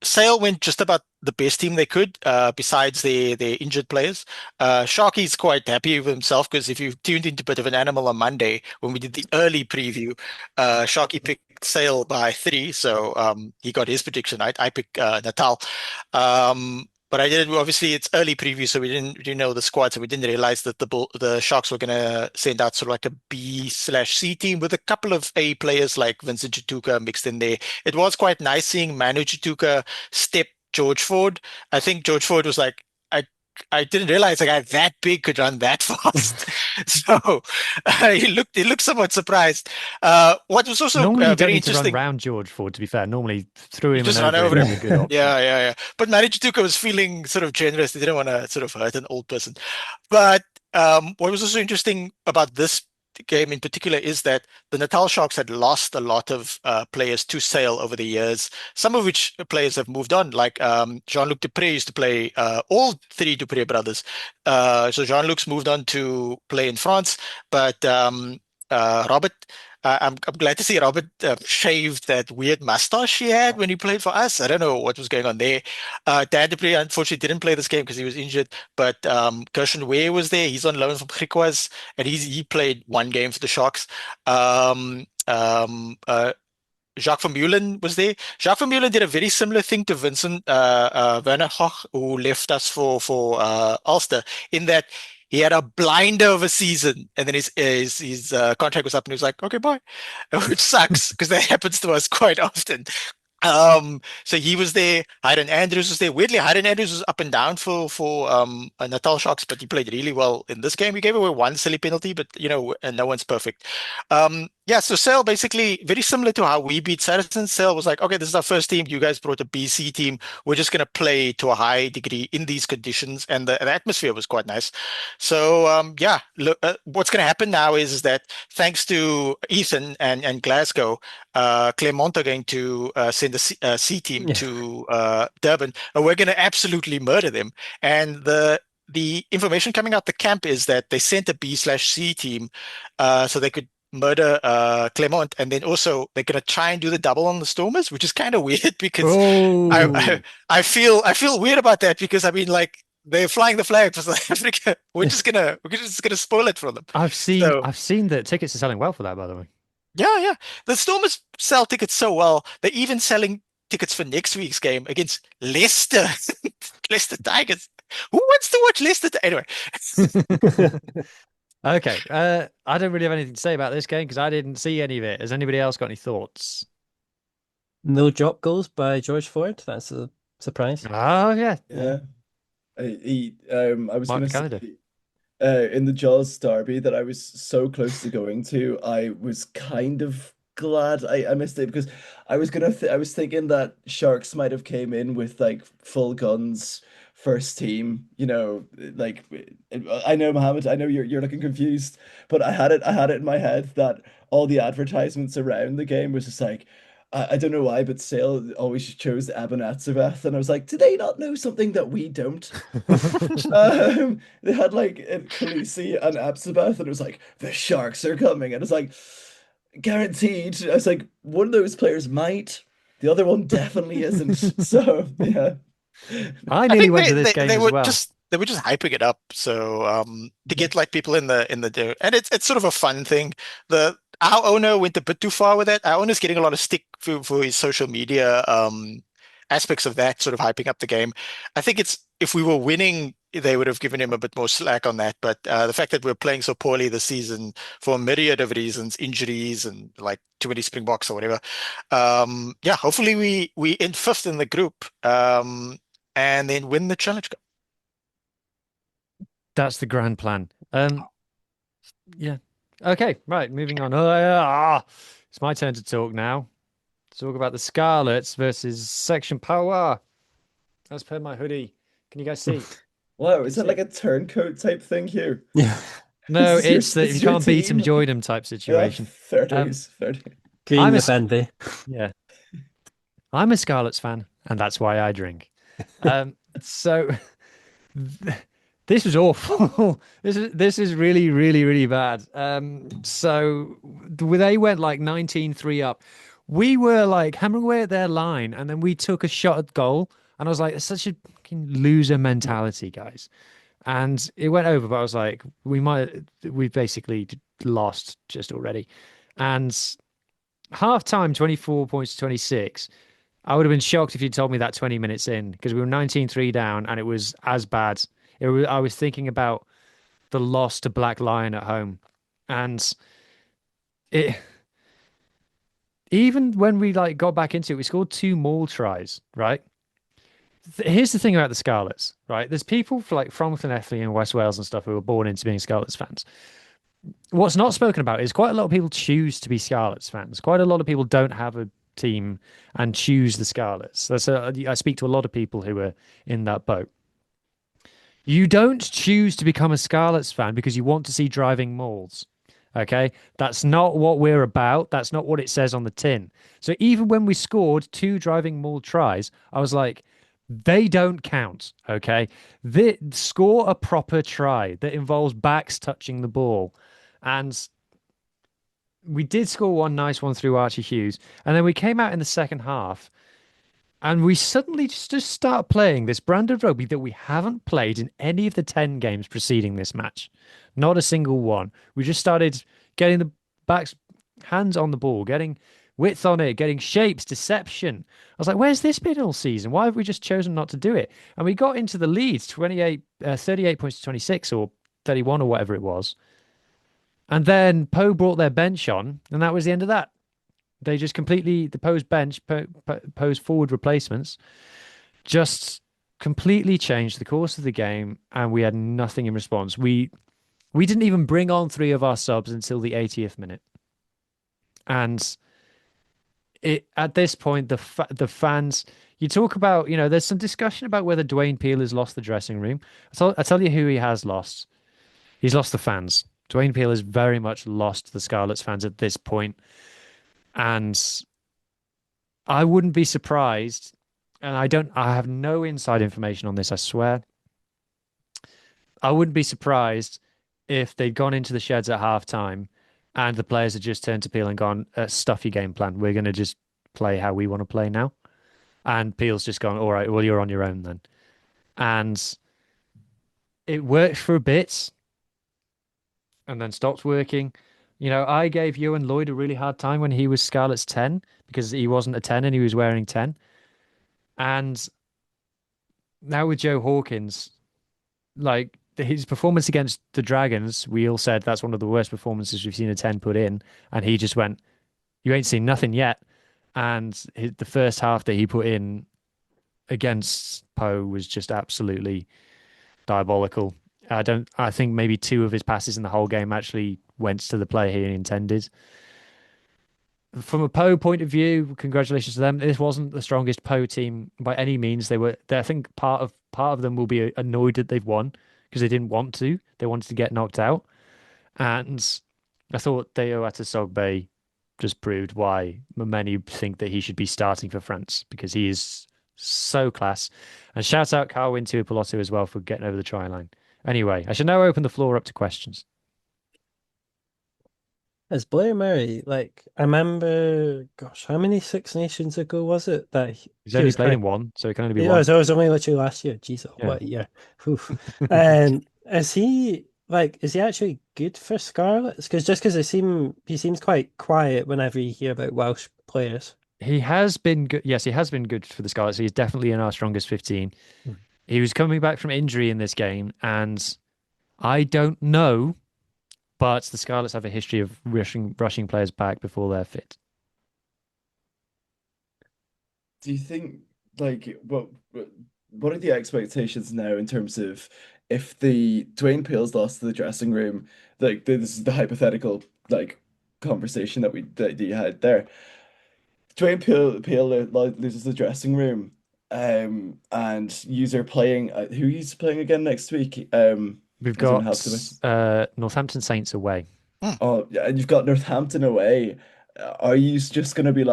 Sale went just about the best team they could, besides their injured players. Sharky's quite happy with himself because if you tuned into a bit of an animal on Monday when we did the early preview, Sharky picked Sale by 3, so he got his prediction. I picked Natal. Um, But I didn't. Obviously, it's early preview, so we didn't know the squad, so we didn't realize that the Sharks were going to send out sort of like a B/C team with a couple of A players like Vincent Chituka mixed in there. It was quite nice seeing Manu Chituka step George Ford. I think George Ford was like, I didn't realize a guy that big could run that fast. So he looked somewhat surprised. What was also Normally, you don't very need to run interesting. round George Ford, to be fair. Normally, through You him and just run over over him him. is a good option. Yeah. But Marichutuka was feeling sort of generous. He didn't want to sort of hurt an old person. But what was also interesting about this game in particular is that the Natal Sharks had lost a lot of players to Sale over the years, some of which players have moved on, like Jean-Luc Dupré used to play all three Dupré brothers. So Jean-Luc's moved on to play in France, but Robert, I'm glad to see Robert shaved that weird mustache he had when he played for us. I don't know what was going on there. Dan Dupré unfortunately didn't play this game because he was injured, but Gershon Ware was there. He's on loan from Griquas, and he played one game for the Sharks. Um, um, uh, Jacques Vermeulen was there. Jacques Vermeulen did a very similar thing to Vincent Werner Hoch, who left us for Ulster, in that he had a blinder of a season, and then his contract was up, and he was like, "Okay, bye," which sucks because that happens to us quite often. So he was there. Hayden Andrews was there. Weirdly, Hayden Andrews was up and down for Natal Sharks, but he played really well in this game. He gave away one silly penalty, but and no one's perfect. Yeah, so Sale basically very similar to how we beat Saracens. Sale was like, okay, this is our first team. You guys brought a BC team. We're just going to play to a high degree in these conditions, and the atmosphere was quite nice. So yeah, look, what's going to happen now is that thanks to Ethan and Glasgow, Clermont are going to send a C team to Durban, and we're going to absolutely murder them. And the information coming out the camp is that they sent a B/C team so they could murder Clermont, and then also they're going to try and do the double on the Stormers, which is kind of weird because Oh, I feel weird about that because I mean like they're flying the flag for South Africa. We're just gonna spoil it for them. I've So seen that tickets are selling well for that, by the way. yeah. The Stormers sell tickets so well. They're even selling tickets for next week's game against Leicester. Leicester Tigers. Who wants to watch Leicester? Anyway. Okay, I don't really have anything to say about this game because I didn't see any of it. Has anybody else got any thoughts? No drop goals by George Ford. That's a surprise. Oh yeah, Yeah. I was Mark gonna Canada. say in the Jaws derby that I was so close to going to, I was kind of glad I missed it because I was I was thinking that Sharks might have came in with like full guns first team, like I know Muhammed, I know you're looking confused, but I had it in my head that all the advertisements around the game was just like I don't know why, but Sale always chose Abanatseveth, and I was like, do they not know something that we don't? They had like Khaleesi and Absabeth, and it was like the Sharks are coming, and it's like guaranteed. I was like, one of those players might, the other one definitely isn't. So yeah, I I nearly think went to this game they as were well. just hyping it up so to get like people in the and it's sort of a fun thing. Our owner went a bit too far with it. Our owner's getting a lot of stick for his social media aspects of that, sort of hyping up the game. I think it's if we were winning, they would have given him a bit more slack on that. But the fact that we're playing so poorly this season for a myriad of reasons, injuries and like too many Springboks or whatever. Yeah, hopefully we end fifth in the group. And then win the Challenge Cup. That's the grand plan. Yeah. Okay, right, moving on. It's my turn to talk now. Talk about the Scarlets versus Section Power. As per my hoodie. Can you guys see? wow, is that like a turncoat type thing here? Yeah. No, This is your- it's the this if is you your can't beat them, team? join them type situation. Fair dues, fair dues. Green I'm a the s- bendy. Yeah. I'm a Scarlets fan, and that's why I drink. So this was awful. This is really, really, really bad. So they went like 19-3 up. We were like hammering away at their line, and then we took a shot at goal. And I was like, it's such a fucking loser mentality, guys. And it went over, but I was like, we basically lost just already. And half time, 24 points to 26. I would have been shocked if you told me that 20 minutes in, because we were 19-3 down and it was as bad. I was thinking about the loss to Black Lion at home, and it even when we like got back into it, we scored 2 more tries, right? Here's the thing about the Scarlets, right? There's people like from Llanelli and West Wales and stuff who were born into being Scarlets fans. What's not spoken about is quite a lot of people choose to be Scarlets fans. Quite a lot of people don't have a team and choose the Scarlets. I speak to a lot of people who are in that boat. You don't choose to become a Scarlets fan because you want to see driving mauls. Okay, that's not what we're about. That's not what it says on the tin. So even when we scored 2 driving maul tries, I was like, they don't count. Okay, score a proper try that involves backs touching the ball, and we did score one nice one through Archie Hughes, and then we came out in the second half. And we suddenly just start playing this brand of rugby that we haven't played in any of the 10 games preceding this match. Not a single one. We just started getting the backs, hands on the ball, getting width on it, getting shapes, deception. I was like, where's this been all season? Why have we just chosen not to do it? And we got into the lead, 38 points to 26 or 31 or whatever it was. And then Poe brought their bench on, and that was the end of that. They just completely, the Poe's bench, Poe's forward replacements, just completely changed the course of the game, and we had nothing in response. We didn't even bring on 3 of our subs until the 80th minute. And at this point, the fans, you talk about, there's some discussion about whether Dwayne Peel has lost the dressing room. I tell you who he has lost. He's lost the fans. Dwayne Peel has very much lost the Scarlets fans at this point. And I wouldn't be surprised, and I have no inside information on this, I swear. I wouldn't be surprised if they'd gone into the sheds at halftime and the players had just turned to Peel and gone, stuff your game plan. We're going to just play how we want to play now. And Peel's just gone, all right, well, you're on your own then. And it worked for a bit and then stopped working. I gave Ewan Lloyd a really hard time when he was Scarlet's 10 because he wasn't a 10 and he was wearing 10. And now with Joe Hawkins, like his performance against the Dragons, we all said that's one of the worst performances we've seen a 10 put in. And he just went, you ain't seen nothing yet. And the first half that he put in against Poe was just absolutely diabolical. I think maybe 2 of his passes in the whole game actually went to the player he intended. From a Poe point of view, congratulations to them. This wasn't the strongest Poe team by any means. I think part of them will be annoyed that they've won because they didn't want to. They wanted to get knocked out. And I thought Theo Atasogbe just proved why many think that he should be starting for France because he is so class. And shout out Carwyn Tuipulotu as well for getting over the try line. Anyway, I should now open the floor up to questions. As Blair Murray, I remember, gosh, how many Six Nations ago was it that He's only played in one, so it can only be yeah, one. it was only literally last year. Jeez, what a year. Is he actually good for Scarlets? Because he seems quite quiet whenever you hear about Welsh players. He has been good. Yes, he has been good for the Scarlets. He's definitely in our strongest 15. He was coming back from injury in this game, and I don't know, but the Scarlets have a history of rushing players back before they're fit. Do you think what are the expectations now in terms of if the Dwayne Peel's lost to the dressing room? This is the hypothetical conversation that you had there. Dwayne Peel loses the dressing room, and user playing who he's playing again next week. We've got Northampton Saints away. Oh, yeah, and you've got Northampton away. Are you just going to be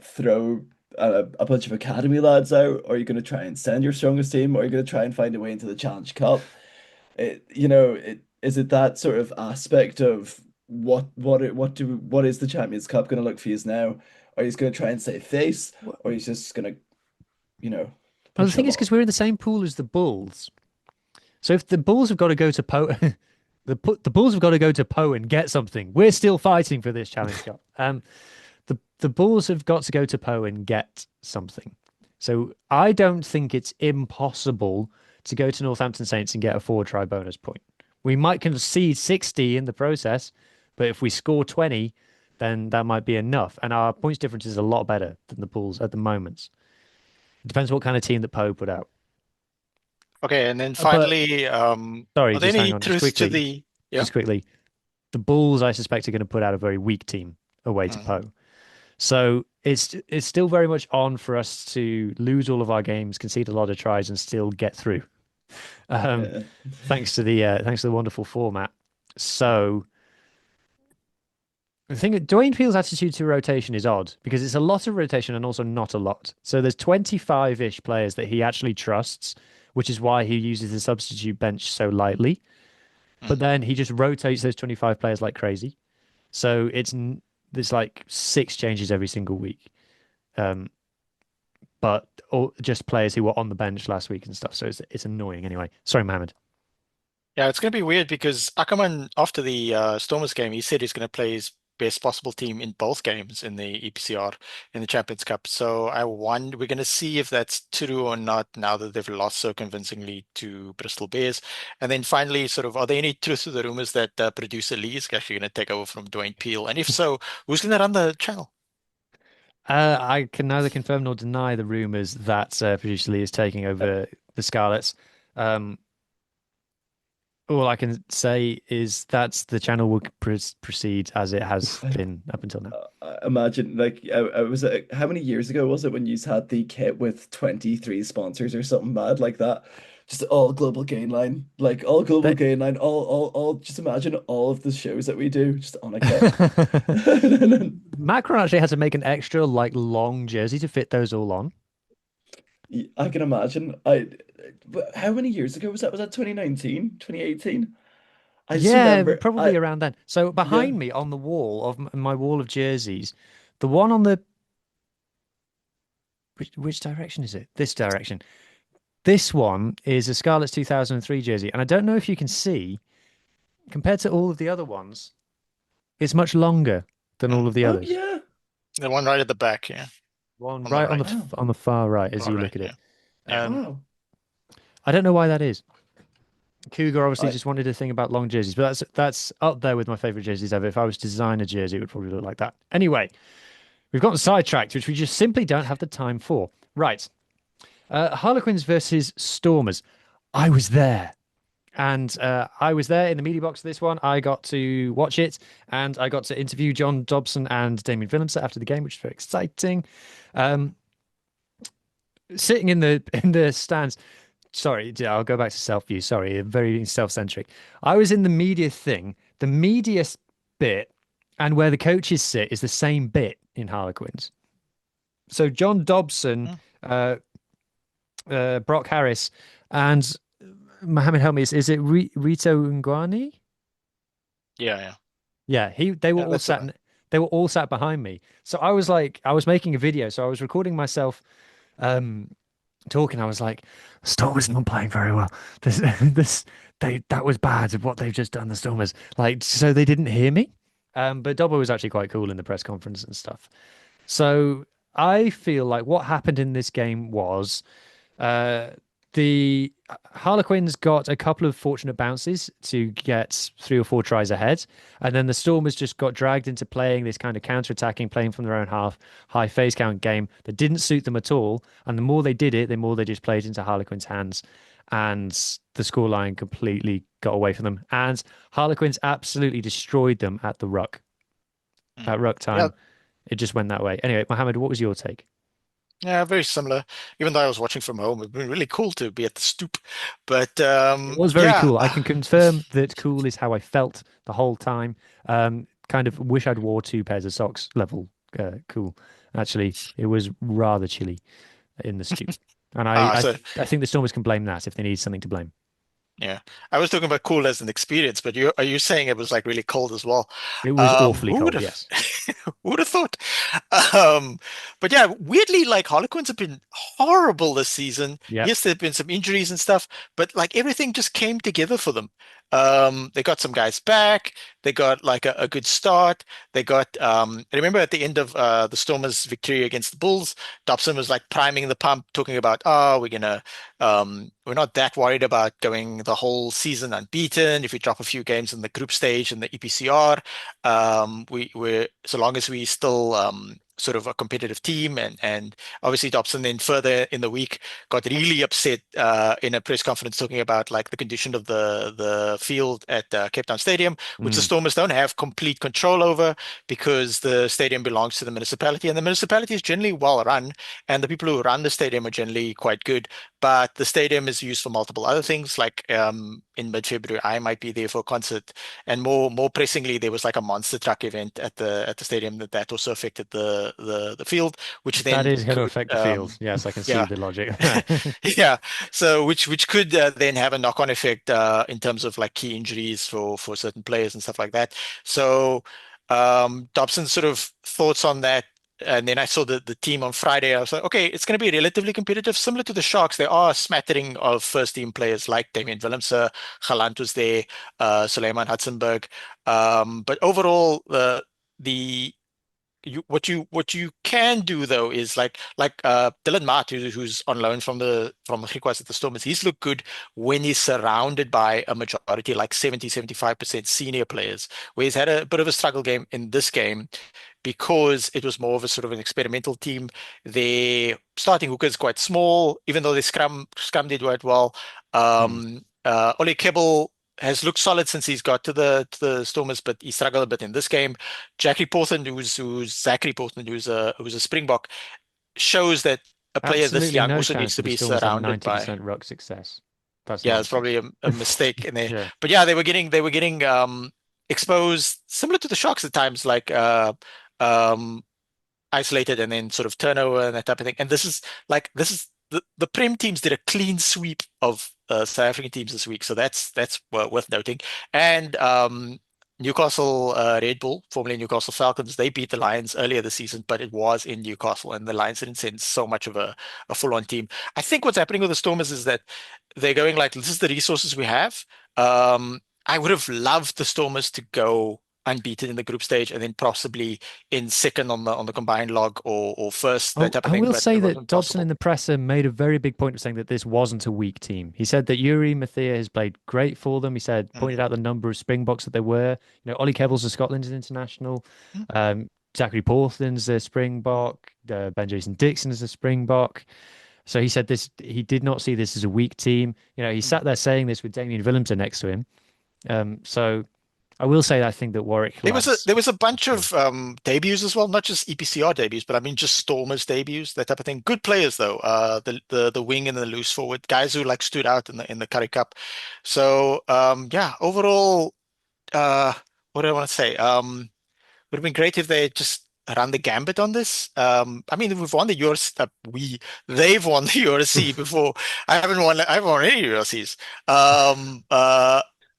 throw a bunch of academy lads out? Or are you going to try and send your strongest team? Or are you going to try and find a way into the Challenge Cup? Is it that sort of aspect of what is the Champions Cup going to look for you now? Are you going to try and save face? Or are you just going to, Well, the thing is, because we're in the same pool as the Bulls. So if the Bulls have got to go to Poe, the Bulls have got to go to Poe and get something. We're still fighting for this Challenge Cup. the Bulls have got to go to Poe and get something. So I don't think it's impossible to go to Northampton Saints and get a 4-try bonus point. We might concede 60 in the process, but if we score 20, then that might be enough. And our points difference is a lot better than the Bulls at the moment. It depends what kind of team that Poe put out. Okay, and then But finally, sorry, are there just hang any on, just truths to quickly, the yeah? just quickly. The Bulls, I suspect, are going to put out a very weak team away to Mhm. Poe. So it's still very much on for us to lose all of our games, concede a lot of tries, and still get through. Yeah. Thanks to the wonderful format. So the thing, Dwayne Peel's attitude to rotation is odd because it's a lot of rotation and also not a lot. So there's 25-ish players that he actually trusts, which is why he uses the substitute bench so lightly. But then he just rotates those 25 players like crazy. So there's like 6 changes every single week. But just players who were on the bench last week and stuff. So it's annoying anyway. Sorry, Mohammed. Yeah, it's going to be weird because Ackerman, after the Stormers game, he said he's going to play his best possible team in both games in the EPCR in the Champions Cup. So we're going to see if that's true or not now that they've lost so convincingly to Bristol Bears. And then finally, sort of, are there any truth to the rumors that producer Lee is actually going to take over from Dwayne Peel? And if so, who's going to run the channel? I can neither confirm nor deny the rumors that producer Lee is taking over the Scarlets. All I can say is that the channel will proceed as it has been up until now. Imagine, like, I was how many years ago was it when you had the kit with 23 sponsors or something mad like that? Just all global gain line, like all global gain line, all. Just imagine all of the shows that we do just on a kit. Macron actually had to make an extra like long jersey to fit those all on. I can imagine. But how many years ago was that? Was that 2019, 2018? I just Yeah, remember. probably around then. So Yeah. behind me on the wall of my wall of jerseys, the one on the which direction is it? This direction. This one is a Scarlets 2003 jersey, and I don't know if you can see, compared to all of the other ones, it's much longer than all of the Oh others. yeah. The one right at the back, yeah. One On the right right. on the far right as Far you right, look at it. yeah. Wow. I don't know why that is. Cougar obviously I just wanted a thing about long jerseys, but that's up there with my favorite jerseys ever. If I was to design a jersey, it would probably look like that. Anyway, we've gotten sidetracked, which we just simply don't have the time for. Right. Harlequins versus Stormers. I was there. And I was there in the media box for this one. I got to watch it, and I got to interview John Dobson and Damien Willemse after the game, which was very exciting. Sitting in the stands. Sorry, I'll go back to self-view. Sorry, very self-centric. I was in the media thing. The media bit and where the coaches sit is the same bit in Harlequins. So John Dobson, Brock Harris, and Mohammed, help me. Is it Rito Ngwani? Yeah. Yeah, they were Yeah, all that's sat. right. They were all sat behind me. So I was making a video, so I was recording myself, talking. I was like, Stormers not playing very well. That was bad of what they've just done. The Stormers, like, so they didn't hear me. But Dobbo was actually quite cool in the press conference and stuff. So I feel like what happened in this game was, the Harlequins got a couple of fortunate bounces to get 3 or 4 tries ahead, and then the Stormers just got dragged into playing this kind of counter-attacking, playing from their own half, high phase count game that didn't suit them at all. And the more they did it, the more they just played into Harlequins' hands, and the scoreline completely got away from them. And Harlequins absolutely destroyed them at the ruck. At ruck time, Yeah. it just went that way. Anyway, Mohammed, what was your take? Yeah, very similar. Even though I was watching from home, it'd been really cool to be at the stoop. But It was very yeah, cool. I can confirm that cool is how I felt the whole time. Kind of wish I'd wore 2 pairs of socks level cool. Actually, it was rather chilly in the stoop. And so I think the Stormers can blame that if they need something to blame. yeah, I was talking about cool as an experience, but are you saying it was like really cold as well? It was awfully Who would cold, have yes. who would have thought? But yeah, weirdly, like Harlequins have been horrible this season. Yep. Yes, there've been some injuries and stuff, but like everything just came together for them. They got some guys back. They got like a good start. They got I remember at the end of the Stormers' victory against the Bulls, Dobson was like priming the pump, talking about, oh, we're not that worried about going the whole season unbeaten. If we drop a few games in the group stage and the EPCR, we're so long as we still sort of a competitive team. And obviously Dobson then further in the week got really upset in a press conference talking about like the condition of the field at Cape Town Stadium, which the Stormers don't have complete control over because the stadium belongs to the municipality, and the municipality is generally well run, and the people who run the stadium are generally quite good. But the stadium is used for multiple other things, like in mid-February, I might be there for a concert, and more pressingly, there was like a monster truck event at the stadium that also affected the field, which That then is going to could affect the field. Yes, I can see yeah. the logic. Yeah, so which could then have a knock-on effect in terms of like key injuries for certain players and stuff like that. So Dobson's sort of thoughts on that, and then I saw the team on Friday. I was like, okay, it's going to be relatively competitive, similar to the Sharks. There are a smattering of first-team players like Damian Willemse, Galant was there, Suleiman Hudson-Berg, but overall the what you can do though is like Dylan Mart, who's on loan from the Griquas at the Stormers. He's looked good when he's surrounded by a majority, like 70-75% senior players, where he's had a bit of a struggle game in this game because it was more of a sort of an experimental team. Their starting hooker is quite small, even though the scrum did quite well. Ole Kebbel has looked solid since he's got to the Stormers, but he struggled a bit in this game. Zachary Portland, who's a Springbok, shows that a player this Absolutely young no also needs chance to for the be Stormers have surrounded by. 90% ruck success. That's Yeah, it's nonsense. probably a mistake in there. Yeah. But yeah, they were getting exposed similar to the Sharks at times, like um isolated and then sort of turnover and that type of thing. And this is the Prem teams did a clean sweep of South African teams this week, so that's worth noting. And Newcastle Red Bull, formerly Newcastle Falcons, they beat the Lions earlier this season, but it was in Newcastle, and the Lions didn't send so much of a full-on team. I think what's happening with the Stormers is that they're going like, this is the resources we have. I would have loved the Stormers to go unbeaten in the group stage and then possibly in second on the combined log or first, that type of I thing, will but say it that wasn't Dobson in possible. the presser made a very big point of saying that this wasn't a weak team. He said that Yuri Mathia has played great for them. He said, Mm. pointed out the number of Springboks that there were. You know, Ollie Kebbels of Scotland's international. Mm. Zachary Portland's a Springbok. Ben Jason Dixon is a Springbok. So he said this. He did not see this as a weak team. You know, he sat there saying this with Damien Willemse next to him. So I will say that I think that Warwick There was a lads. there was a bunch of debuts as well, not just EPCR debuts, but I mean just Stormers debuts, that type of thing. Good players though. The wing and the loose forward guys who like stood out in the Currie Cup. So yeah, overall, uh, what do I want to say? Would have been great if they just ran the gambit on this. I mean, we've won the URC. They've won the URC before. I haven't won any URCs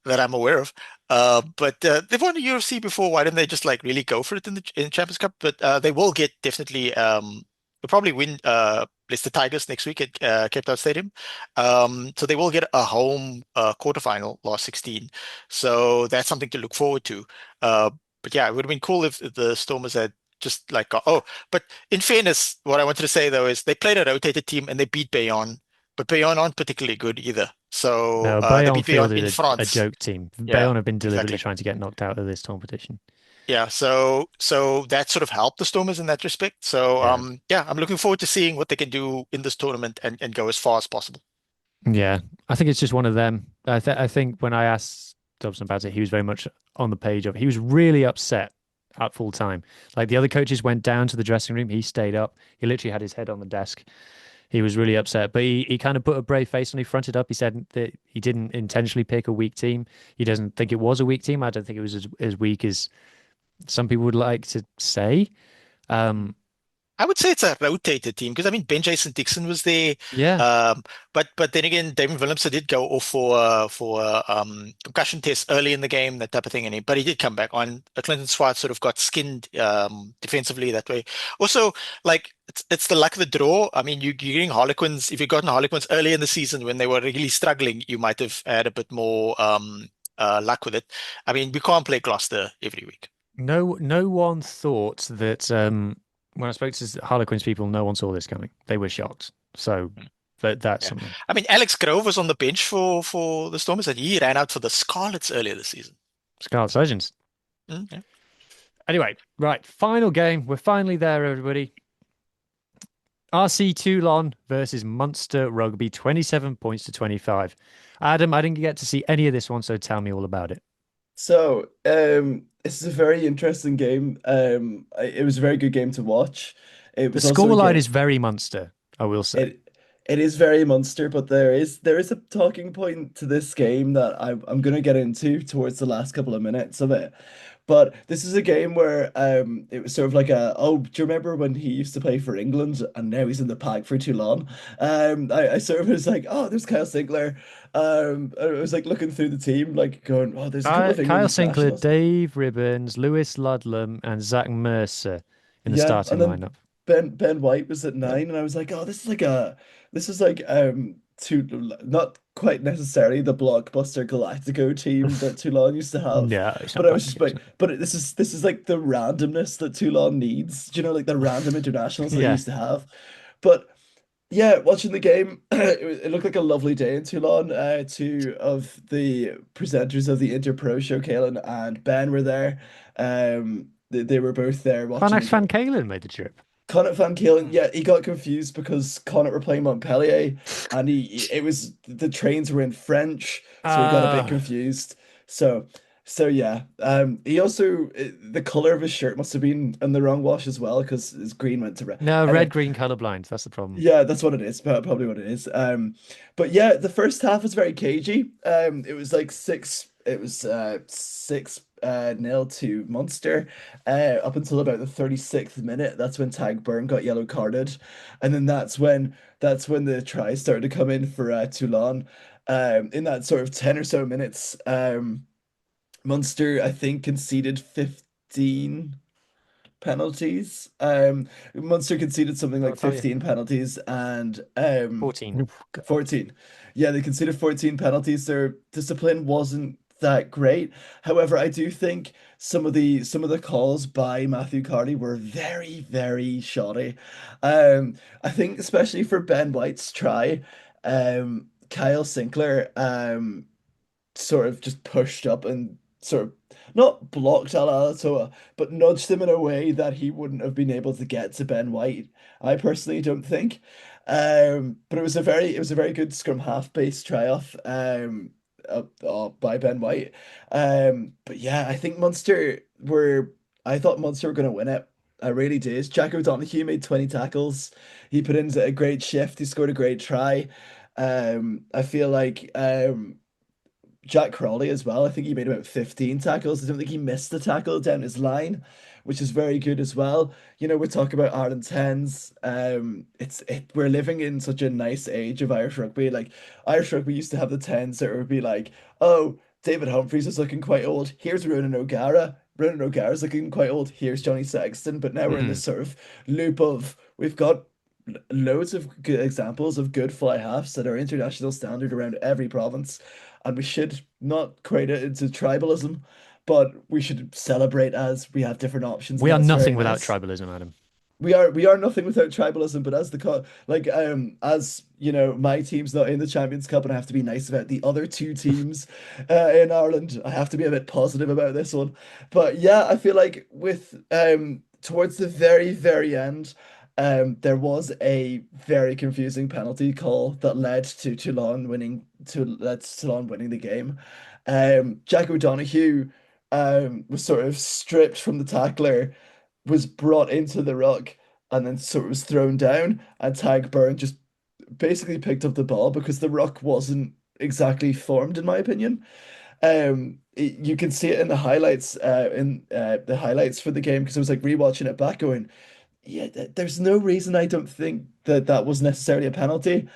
that I'm aware of. But they've won the UFC before. Why didn't they just like really go for it in Champions Cup? But they will get definitely. They'll probably win Leicester Tigers next week at Cape Town Stadium. So they will get a home quarterfinal, last 16. So that's something to look forward to. But yeah, it would have been cool if the Stormers had just like but in fairness, what I wanted to say though is they played a rotated team and they beat Bayonne, but Bayonne aren't particularly good either. So No, they Bayonne beat Bayonne fielded in a France. joke team. Yeah, Bayonne have been deliberately exactly. trying to get knocked out of this competition. Yeah, so that sort of helped the Stormers in that respect. So Yeah. yeah, I'm looking forward to seeing what they can do in this tournament and go as far as possible. Yeah, I think it's just one of them. I think when I asked Dobson about it, he was very much on the page of. He was really upset at full time. Like the other coaches went down to the dressing room, he stayed up. He literally had his head on the desk. He was really upset, but he kind of put a brave face on. He fronted up. He said that he didn't intentionally pick a weak team. He doesn't think it was a weak team. I don't think it was as weak as some people would like to say. Um, I would say it's a rotated team because I mean Ben Jason Dixon was there, yeah, but then again David Willemse did go off for concussion test early in the game, that type of thing, but he did come back on. Clinton Swart sort of got skinned defensively that way. Also, like it's the luck of the draw. I mean, you're getting Harlequins. If you'd gotten Harlequins early in the season when they were really struggling, you might have had a bit more luck with it. I mean, we can't play Gloucester every week. No one thought that when I spoke to Harlequins people, no one saw this coming. They were shocked. So that's Yeah. something. I mean, Alex Grove was on the bench for the Stormers, and he ran out for the Scarlets earlier this season. Scarlets Legends. Yeah. Anyway, right, final game. We're finally there, everybody. RC Toulon versus Munster Rugby, 27 points to 25. Adam, I didn't get to see any of this one, so tell me all about it. So, this is a very interesting game. It was a very good game to watch. It The was also a scoreline game. is very Munster, I will say. It is very Munster, but there is a talking point to this game that I'm gonna get into towards the last couple of minutes of it. But this is a game where it was sort of like do you remember when he used to play for England and now he's in the pack for Toulon? I sort of was like, oh, there's Kyle Sinclair. I was like looking through the team, like going, oh, there's a couple of England Kyle Sinclair, internationals. Dave Ribbons, Lewis Ludlam, and Zach Mercer in the Yeah, starting and then lineup. Ben White was at 9, and I was like, oh, this is like to not quite necessarily the blockbuster Galactico team that Toulon used to have, No, it's but not I was just like, Galacticos. this is like the randomness that Toulon needs. Do you know, like the random internationals that they Yeah. used to have? But yeah, watching the game, it looked like a lovely day in Toulon. Two of the presenters of the Interpro show, Kaelin and Ben, were there. They were both there watching the Fanax game. Van Kalen made the trip. Connacht Van Kalen, yeah, he got confused because Connacht were playing Montpellier, and it was the trains were in French, so he got a bit Ah, confused. So, yeah, he also the color of his shirt must have been in the wrong wash as well because his green went to red. no, Anyway, red-green colorblind. That's the problem. yeah, that's what it is. Probably what it is. But yeah, the first half was very cagey. It was like six. It was 6-0 to Munster. Up until about the 36th minute. That's when Tag Byrne got yellow carded, and then that's when the tries started to come in for Toulon. In that sort of 10 or so minutes, Munster I think conceded 15 penalties. Munster conceded something I'll like tell you. 15 penalties and 14. 14. Yeah, they conceded 14 penalties. Their discipline wasn't that great. However, I do think some of the calls by Matthew Carney were very, very shoddy. I think especially for Ben White's try, Kyle Sinclair sort of just pushed up and sort of not blocked Alatoa, but nudged him in a way that he wouldn't have been able to get to Ben White. I personally don't think. But it was a very good scrum half based try off by Ben White. But yeah, I thought Munster were gonna win it. I really did. Jack O'Donoghue made 20 tackles. He put in a great shift. He scored a great try. I feel like Jack Crawley as well. I think he made about 15 tackles. I don't think he missed a tackle down his line, which is very good as well. We talk about Ireland tens. We're living in such a nice age of Irish rugby. Like Irish rugby used to have the tens that would be like, oh, David Humphries is looking quite old. Here's Ronan O'Gara. Ronan O'Gara's looking quite old. Here's Johnny Sexton. But now we're in Mhm. this sort of loop of we've got loads of good examples of good fly halves that are international standard around every province, and we should not create it into tribalism, but we should celebrate as we have different options, We and are that's very nothing without nice. tribalism, Adam. We are nothing without tribalism, but as my team's not in the Champions Cup, and I have to be nice about the other two teams in Ireland. I have to be a bit positive about this one. But yeah, I feel like with towards the very, very end, there was a very confusing penalty call that led to Toulon winning the game. Jack O'Donoghue was sort of stripped from the tackler, was brought into the ruck, and then sort of was thrown down, and Tag Byrne just basically picked up the ball because the ruck wasn't exactly formed, in my opinion. You can see it in the highlights for the game, because I was like rewatching it back, going, yeah, there's no reason I don't think that that was necessarily a penalty.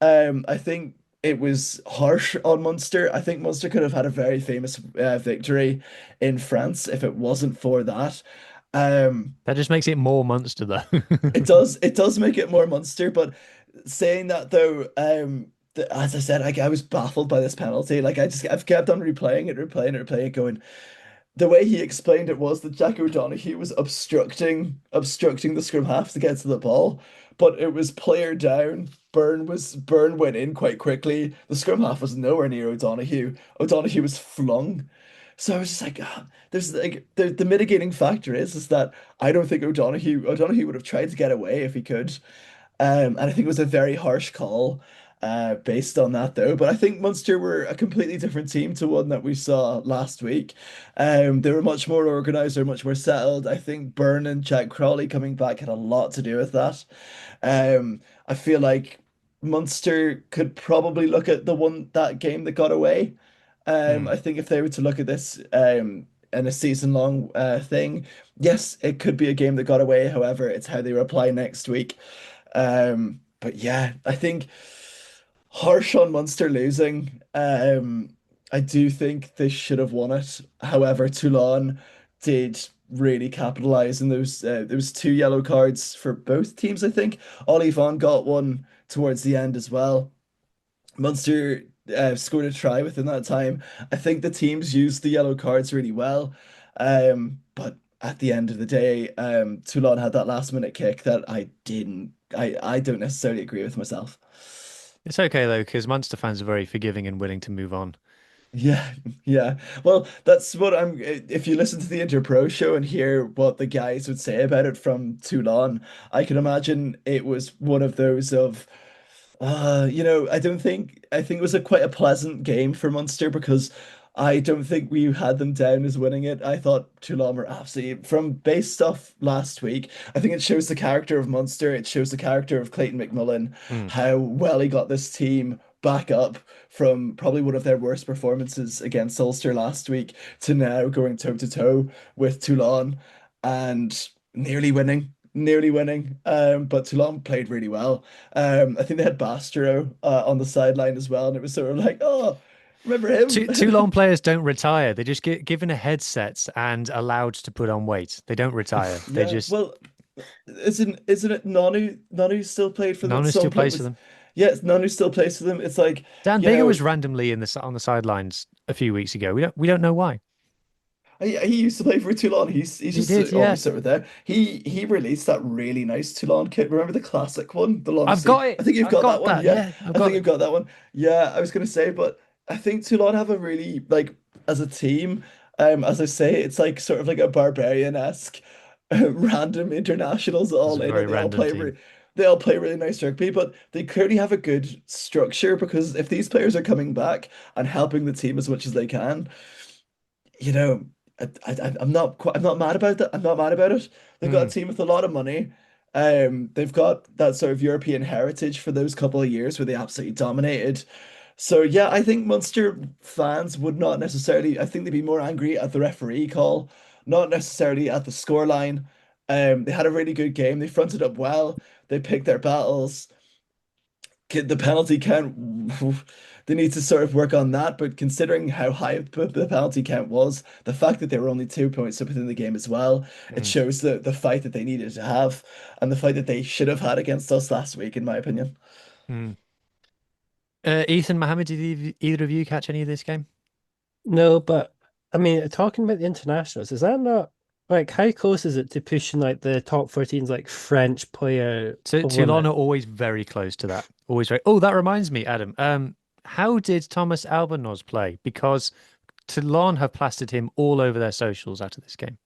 I think it was harsh on Munster. I think Munster could have had a very famous victory in France if it wasn't for that. Um, That just makes it more Munster, though. it does make it more Munster, but saying that though, as I said, like I was baffled by this penalty. Like I've kept on replaying it, going. The way he explained it was that Jack O'Donoghue was obstructing the scrum half to get to the ball, but it was player down. Burn went in quite quickly. The scrum half was nowhere near O'Donoghue. O'Donoghue was flung. So I was just like, there's like the mitigating factor is that I don't think O'Donoghue would have tried to get away if he could. And I think it was a very harsh call based on that, though. But I think Munster were a completely different team to one that we saw last week. They were much more organised, they're much more settled. I think Byrne and Jack Crowley coming back had a lot to do with that. I feel like Munster could probably look at that game that got away. Hmm. I think if they were to look at this in a season-long thing, yes, it could be a game that got away. However, it's how they reply next week. But yeah, I think harsh on Munster losing. I do think they should have won it. However, Toulon did really capitalize in those. There was two yellow cards for both teams. I think Ollie Vaughan got one towards the end as well. Munster scored a try within that time. I think the teams used the yellow cards really well. But at the end of the day, Toulon had that last minute kick that I didn't. I don't necessarily agree with myself. It's okay though, because Munster fans are very forgiving and willing to move on. Yeah, yeah. Well, that's what I'm. If you listen to the Interpro show and hear what the guys would say about it from Toulon, I can imagine it was one of those of. I think it was a quite a pleasant game for Munster because I don't think we had them down as winning it. I thought Toulon were absolutely from base stuff last week. I think it shows the character of Munster. It shows the character of Clayton McMillan, Hmm. how well he got this team back up from probably one of their worst performances against Ulster last week to now going toe to toe with Toulon and nearly winning. But Toulon played really well. I think they had Bastero on the sideline as well, and it was sort of like, oh, remember him? Toulon players don't retire. They just get given a headsets and allowed to put on weight. They don't retire. They Yeah, just well, isn't it Nanu still played for them at Nona some still point plays for with them. yeah, Nanu still plays for them. It's like, Dan you Bigger know, was randomly on the sidelines a few weeks ago. We don't know why. he used to play for Toulon. He's He just did, yeah. always sort of there. He released that really nice Toulon kit. Remember the classic one, the long I've sleeve? got I it. think you've I've got that got one. that. Yeah, Yeah, I've I think got you've it. got that one. Yeah, I was gonna say, but I think Toulon have a really like as a team. As I say, it's like sort of like a barbarian-esque random internationals It's all a in, very and random team. they all play really nice rugby. But they clearly have a good structure because if these players are coming back and helping the team as much as they can you know, I'm not mad about that. I'm not mad about it. They've got a Hmm. team with a lot of money. They've got that sort of European heritage for those couple of years where they absolutely dominated. So yeah, I think Munster fans would not necessarily, I think they'd be more angry at the referee call, not necessarily at the scoreline. They had a really good game. They fronted up well. They picked their battles. The penalty count, they need to sort of work on that. But considering how high the penalty count was, the fact that they were only 2 points up within the game as well, it Hmm. shows the fight that they needed to have and the fight that they should have had against us last week, in my opinion. Hmm. Ethan, Mohammed, did either of you catch any of this game? No, but I mean, talking about the internationals, is that not like how close is it to pushing like the top 14's like French player Toulon are limit? always very close to that. Always very. Oh, that reminds me, Adam. How did Thomas Albanos play? Because Toulon have plastered him all over their socials after this game.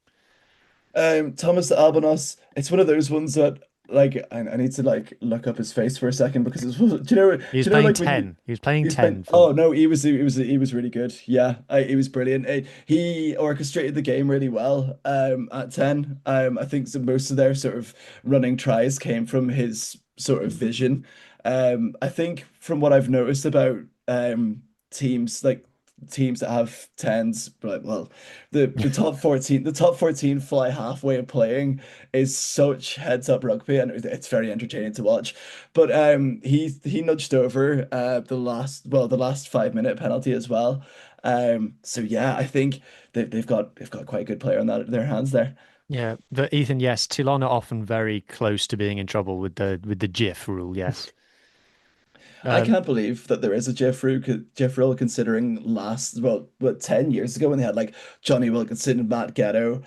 Thomas Albanos, it's one of those ones that like I need to like look up his face for a second because it's do He was you know playing like when you 10. He was playing he's been 10 for. oh no he was really good yeah he was brilliant he orchestrated the game really well at 10 I think most of their sort of running tries came from his sort of vision I think from what I've noticed about teams like teams that have tens but well the top 14 fly halfway of playing is such heads up rugby and it's very entertaining to watch but he nudged over the last 5 minute penalty as well. So yeah, I think they've got quite a good player on their hands there. Yeah, but Ethan, yes, Toulon are often very close to being in trouble with the GIF rule. Yes. I Um, can't believe that there is a Jeff Rill considering last, well, what, 10 years ago when they had like Johnny Wilkinson, Matt Ghetto,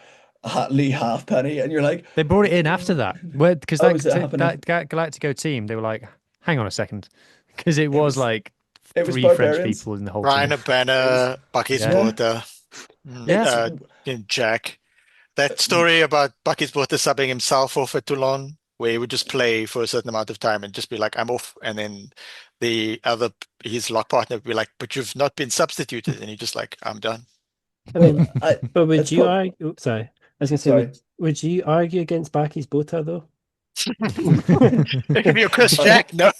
Lee Halfpenny, and you're like, they brought it in after that, because oh, is it happening? that Galactico team, they were like, hang on a second, because it It was was like it was three French Barbarians. people in the whole Ryan team. It was O'Banner, Bucky's Yeah, yeah. Porter, yeah. It's and Jack. That story about Bucky's Porter subbing himself off at Toulon, where he would just play for a certain amount of time and just be like, I'm off. And then his lock partner would be like, but you've not been substituted. And he's just like, I'm done. I mean, I but would it's you probably argue? Sorry, I was gonna say, sorry. would you argue against Baki's Bota though? If you're Chris I, Jack, no.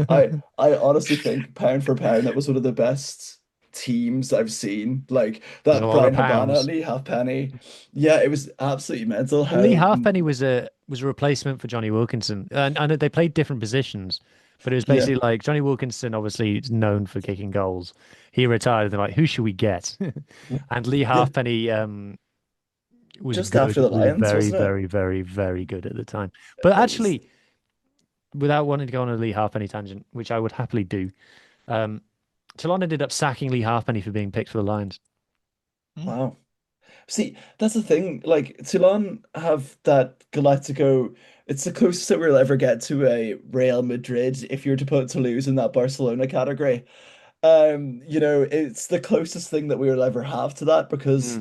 I honestly think pound for pound that was one of the best teams I've seen. Like There's a that lot of Brian Habana, pounds. Lee Halfpenny. Yeah, it was absolutely mental And Lee how Halfpenny was a replacement for Johnny Wilkinson, and I know they played different positions, but it was yeah, basically like Johnny Wilkinson, obviously is known for kicking goals. He retired, and they're like, who should we get? And Lee yeah, Halfpenny was just after the good, was Lions, very, wasn't it? very, very, very good at the time. But It was actually, without wanting to go on a Lee Halfpenny tangent, which I would happily do, um, Toulon ended up sacking Lee Halfpenny for being picked for the Lions. wow. See, that's the thing. Like Toulon have that Galactico. It's the closest that we'll ever get to a Real Madrid if you're to put Toulouse in that Barcelona category. It's the closest thing that we will ever have to that because,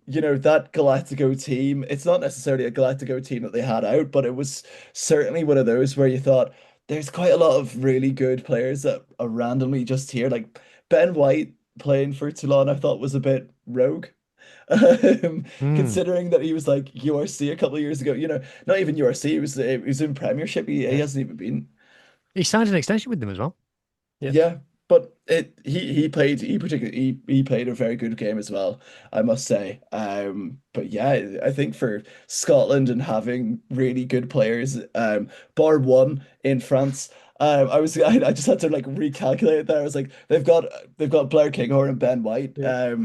Mm. that Galactico team, it's not necessarily a Galactico team that they had out, but it was certainly one of those where you thought there's quite a lot of really good players that are randomly just here. Like Ben White playing for Toulon, I thought was a bit rogue. Mm. Considering that he was like URC a couple of years ago, not even URC, he was in Premiership. He Yeah. hasn't even been. He signed an extension with them as well. Yeah. Yeah, but he played a very good game as well, I must say. But yeah, I think for Scotland and having really good players, bar one in France. I just had to like recalculate it there. I was like, they've got Blair Kinghorn and Ben White. Yeah.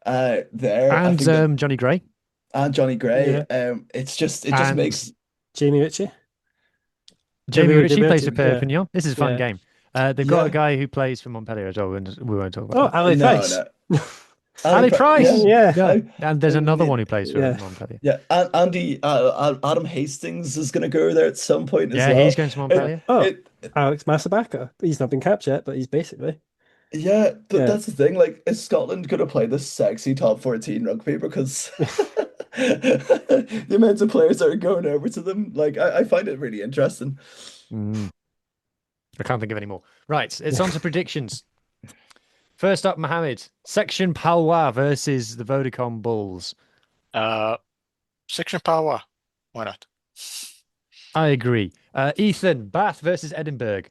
There. I And think that Johnny Gray. and Johnny Gray. Yeah. It just And makes Jamie Ritchie. Jamie Ritchie plays for Yeah. Perpignan. This is a fun Yeah. game. They've got a guy who plays for Montpellier as well, and we won't talk Oh, about Ali no, Price. no. Ali Price. Yeah, Yeah. And there's another one who plays for Yeah. Montpellier. yeah. Adam Hastings is going to go there at some point as Yeah, well. he's going to Montpellier. Oh, It, Alex Masabaka. He's not been capped yet, but he's basically. yeah, Yeah. that's the thing. Like, is Scotland going to play this sexy top 14 rugby? Because the amount of players that are going over to them, like, I find it really interesting. Mm. I can't think of any more. Right, it's on to predictions. First up, Muhammed. Section Palois versus the Vodacom Bulls. Section power. Why not? I agree. Ethan, Bath versus Edinburgh.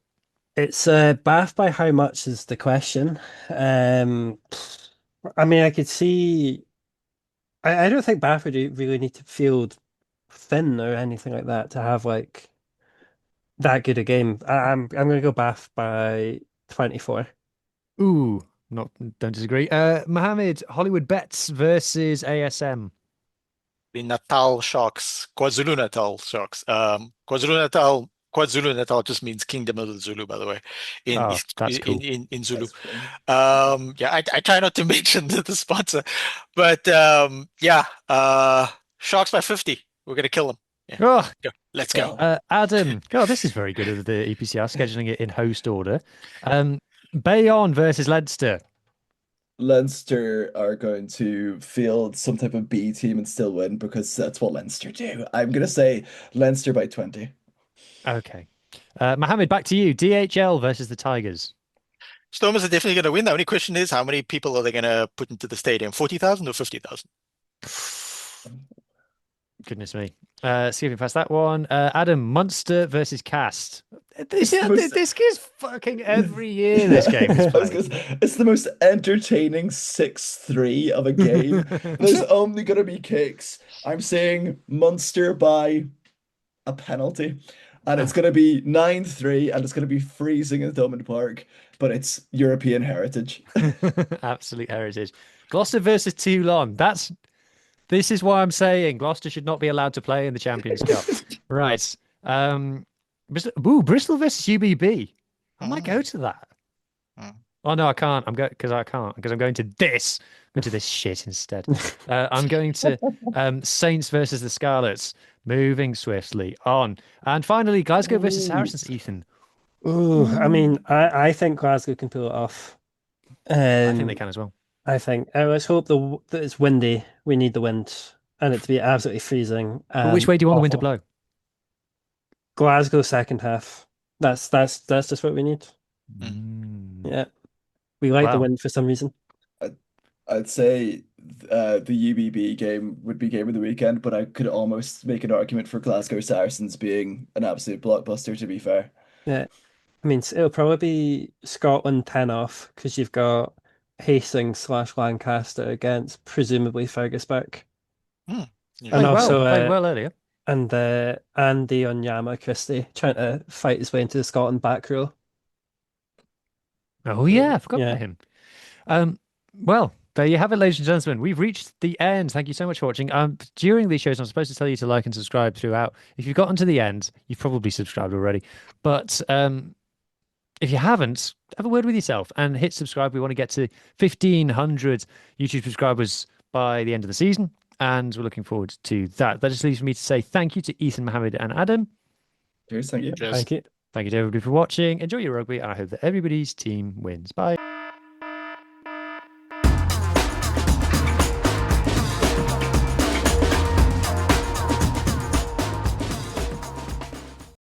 It's Bath by how much is the question. I mean, I could see. I don't think Bath would really need to field thin or anything like that to have like that good a game. I'm going to go Bath by 24. Ooh, don't disagree. Mohammed, Hollywood Bets versus ASM. The Natal Sharks, KwaZulu Natal Sharks. KwaZulu Natal just means Kingdom of the Zulu, by the way, in Oh, that's cool. in Zulu. That's funny. Yeah, I try not to mention the sponsor, but yeah, Sharks by 50. We're gonna kill them. Yeah, Oh, go. Let's go. Adam. God, this is very good of the EPCR scheduling it in host order. Bayonne versus Leinster. Leinster are going to field some type of B team and still win because that's what Leinster do. I'm going to say Leinster by 20. Okay. Mohammed, back to you. DHL versus the Tigers. Stormers are definitely going to win. The only question is, how many people are they going to put into the stadium? 40,000 or 50,000? Goodness me. Skipping past that one. Adam, Munster versus Cast. This is fucking every year this game is played. It's the most entertaining 6-3 of a game. There's only going to be kicks. I'm saying Munster by a penalty. And it's going to be 9-3 and it's going to be freezing in Thomond Park, but it's European heritage. Absolute heritage. Gloucester versus Toulon. This is why I'm saying Gloucester should not be allowed to play in the Champions Cup. Right. Bristol versus UBB. I might go to that. Mm. Oh no, I can't. I'm going because I can't because I'm going to this. I'm going to this shit instead. I'm going to Saints versus the Scarlets. Moving swiftly on, and finally Glasgow versus Saracens. Ethan, Ooh, I mean, I think Glasgow can pull it off. I think they can as well. I think. Let's hope that it's windy. We need the wind, and it to be absolutely freezing. But which way do you want the wind to Awful. blow? Glasgow second half. That's just what we need. Mm. Yeah, we like the Wow. wind for some reason. I'd say the UBB game would be game of the weekend, but I could almost make an argument for Glasgow Saracens being an absolute blockbuster, to be fair. Yeah, I mean, it'll probably be Scotland 10 off because you've got Hastings/Lancaster against presumably Fergus back, Mm. and Played also well earlier. and Andy Onyama Christie trying to fight his way into the Scotland back row. Oh yeah, I forgot Yeah. about him. Well, there you have it, ladies and gentlemen. We've reached the end. Thank you so much for watching. During these shows, I'm supposed to tell you to like and subscribe throughout. If you've gotten to the end, you've probably subscribed already. But if you haven't, have a word with yourself and hit subscribe. We want to get to 1,500 YouTube subscribers by the end of the season, and we're looking forward to that. That just leaves me to say thank you to Ethan, Muhammed, and Adam. Cheers, thank you. Cheers. Thank you. Thank you to everybody for watching. Enjoy your rugby, and I hope that everybody's team wins. Bye.